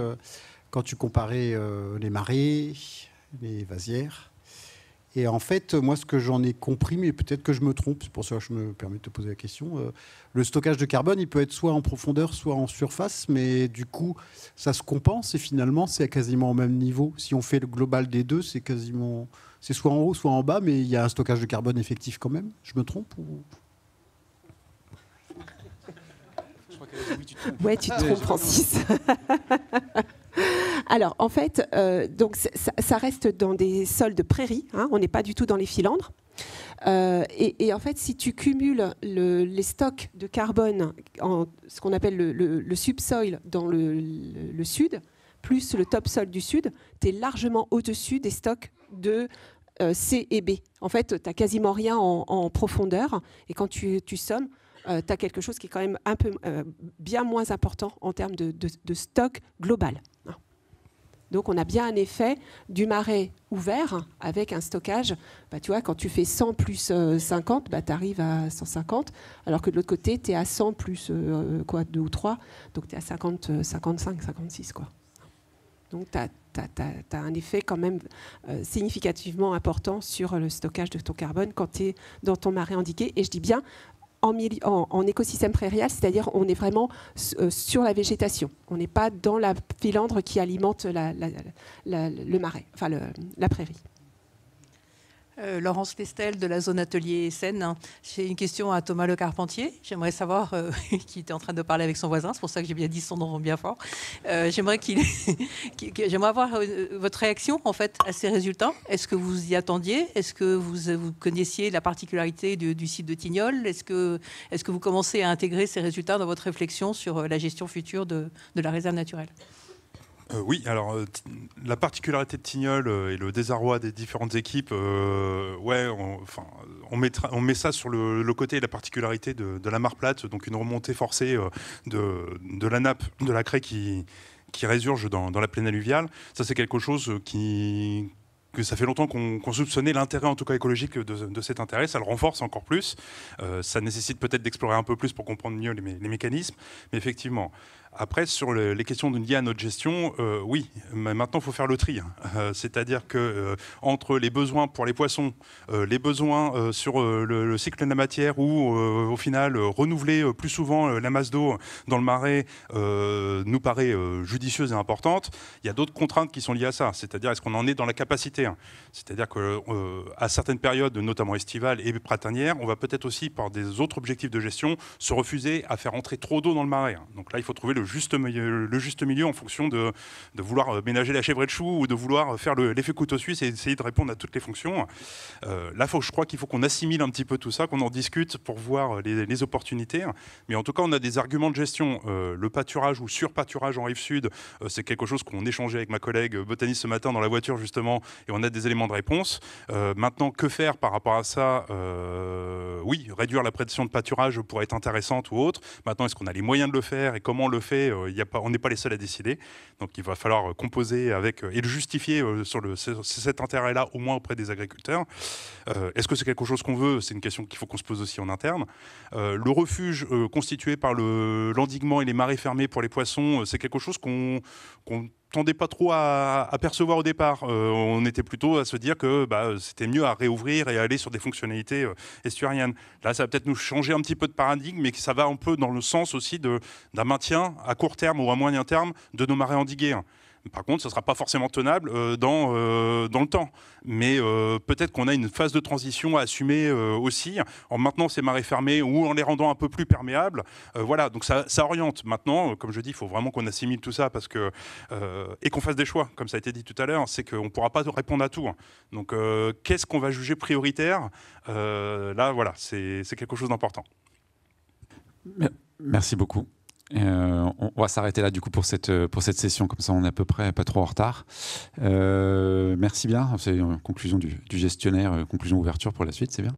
quand tu comparais les marées, les vasières. Et en fait, moi, ce que j'en ai compris, mais peut-être que je me trompe, c'est pour ça que je me permets de te poser la question, le stockage de carbone, il peut être soit en profondeur, soit en surface, mais du coup, ça se compense et finalement, c'est quasiment au même niveau. Si on fait le global des deux, c'est quasiment... C'est soit en haut, soit en bas, mais il y a un stockage de carbone effectif quand même. Je me trompe ou... Ouais, tu te trompes, Francis. Alors, en fait, donc ça reste dans des sols de prairies. Hein, on n'est pas du tout dans les filandres. Et en fait, si tu cumules les stocks de carbone en ce qu'on appelle le subsoil dans le sud, plus le topsoil du sud, tu es largement au-dessus des stocks de C et B. En fait, tu n'as quasiment rien en profondeur. Et quand tu sommes, tu as quelque chose qui est quand même un peu bien moins important en termes de stock global. Donc on a bien un effet du marais ouvert avec un stockage. Tu vois, quand tu fais 100 plus 50, tu arrives à 150, alors que de l'autre côté, tu es à 100 plus 2 ou 3, donc tu es à 50, 55, 56. Quoi. Donc tu as un effet quand même significativement important sur le stockage de ton carbone quand tu es dans ton marais endigué. Et je dis bien en écosystème prairial, c'est-à-dire on est vraiment sur la végétation. On n'est pas dans la filandre qui alimente le marais, enfin la prairie. Laurence Lestel de la zone Atelier Seine. J'ai une question à Thomas Le Carpentier. J'aimerais savoir, qui était en train de parler avec son voisin, c'est pour ça que j'ai bien dit son nom bien fort. J'aimerais j'aimerais avoir votre réaction en fait à ces résultats. Est-ce que vous y attendiez? Est-ce que vous connaissiez la particularité du site de Tignoles? Est-ce que vous commencez à intégrer ces résultats dans votre réflexion sur la gestion future de la réserve naturelle? Oui, alors la particularité de Tignoles et le désarroi des différentes équipes, on met ça sur le côté et la particularité de la mare plate, donc une remontée forcée de la nappe de la craie qui résurge dans la plaine alluviale. Ça, c'est quelque chose que ça fait longtemps qu'on soupçonnait l'intérêt, en tout cas écologique, de cet intérêt. Ça le renforce encore plus. Ça nécessite peut-être d'explorer un peu plus pour comprendre mieux les mécanismes. Mais effectivement, après, sur les questions liées à notre gestion, oui, mais maintenant, il faut faire le tri. C'est-à-dire que entre les besoins pour les poissons, les besoins sur le cycle de la matière, ou au final, renouveler plus souvent la masse d'eau dans le marais nous paraît judicieuse et importante, il y a d'autres contraintes qui sont liées à ça. C'est-à-dire, est-ce qu'on en est dans la capacité? C'est-à-dire qu'à certaines périodes, notamment estivales et printanières, on va peut-être aussi, par des autres objectifs de gestion, se refuser à faire entrer trop d'eau dans le marais. Donc là, il faut trouver le juste milieu en fonction de vouloir ménager la chèvre et le chou, ou de vouloir faire l'effet couteau suisse et essayer de répondre à toutes les fonctions. Là, je crois qu'il faut qu'on assimile un petit peu tout ça, qu'on en discute pour voir les opportunités. Mais en tout cas, on a des arguments de gestion. Le pâturage ou surpâturage en rive sud, c'est quelque chose qu'on échangeait avec ma collègue botaniste ce matin dans la voiture, justement, et on a des éléments de réponse. Maintenant, que faire par rapport à ça? Oui, réduire la pression de pâturage pourrait être intéressante ou autre. Maintenant, est-ce qu'on a les moyens de le faire et comment on le fait? On n'est pas les seuls à décider. Donc, il va falloir composer avec et le justifier sur cet intérêt-là, au moins auprès des agriculteurs. Est-ce que c'est quelque chose qu'on veut? C'est une question qu'il faut qu'on se pose aussi en interne. Le refuge constitué par l'endiguement et les marais fermés pour les poissons, c'est quelque chose qu'on tendait pas trop à percevoir au départ. On était plutôt à se dire que c'était mieux à réouvrir et à aller sur des fonctionnalités estuariennes. Là, ça va peut-être nous changer un petit peu de paradigme, mais que ça va un peu dans le sens aussi d'un maintien à court terme ou à moyen terme de nos marais endigués. Par contre, ce ne sera pas forcément tenable dans le temps. Mais peut-être qu'on a une phase de transition à assumer aussi, en maintenant ces marais fermés ou en les rendant un peu plus perméables. Voilà, donc ça oriente. Maintenant, comme je dis, il faut vraiment qu'on assimile tout ça et qu'on fasse des choix, comme ça a été dit tout à l'heure. C'est qu'on ne pourra pas répondre à tout. Donc, qu'est-ce qu'on va juger prioritaire? Là, voilà, c'est quelque chose d'important. Merci beaucoup. On va s'arrêter là du coup pour cette session, comme ça on est à peu près pas trop en retard. Merci bien, c'est une conclusion du gestionnaire, conclusion ouverture pour la suite, c'est bien.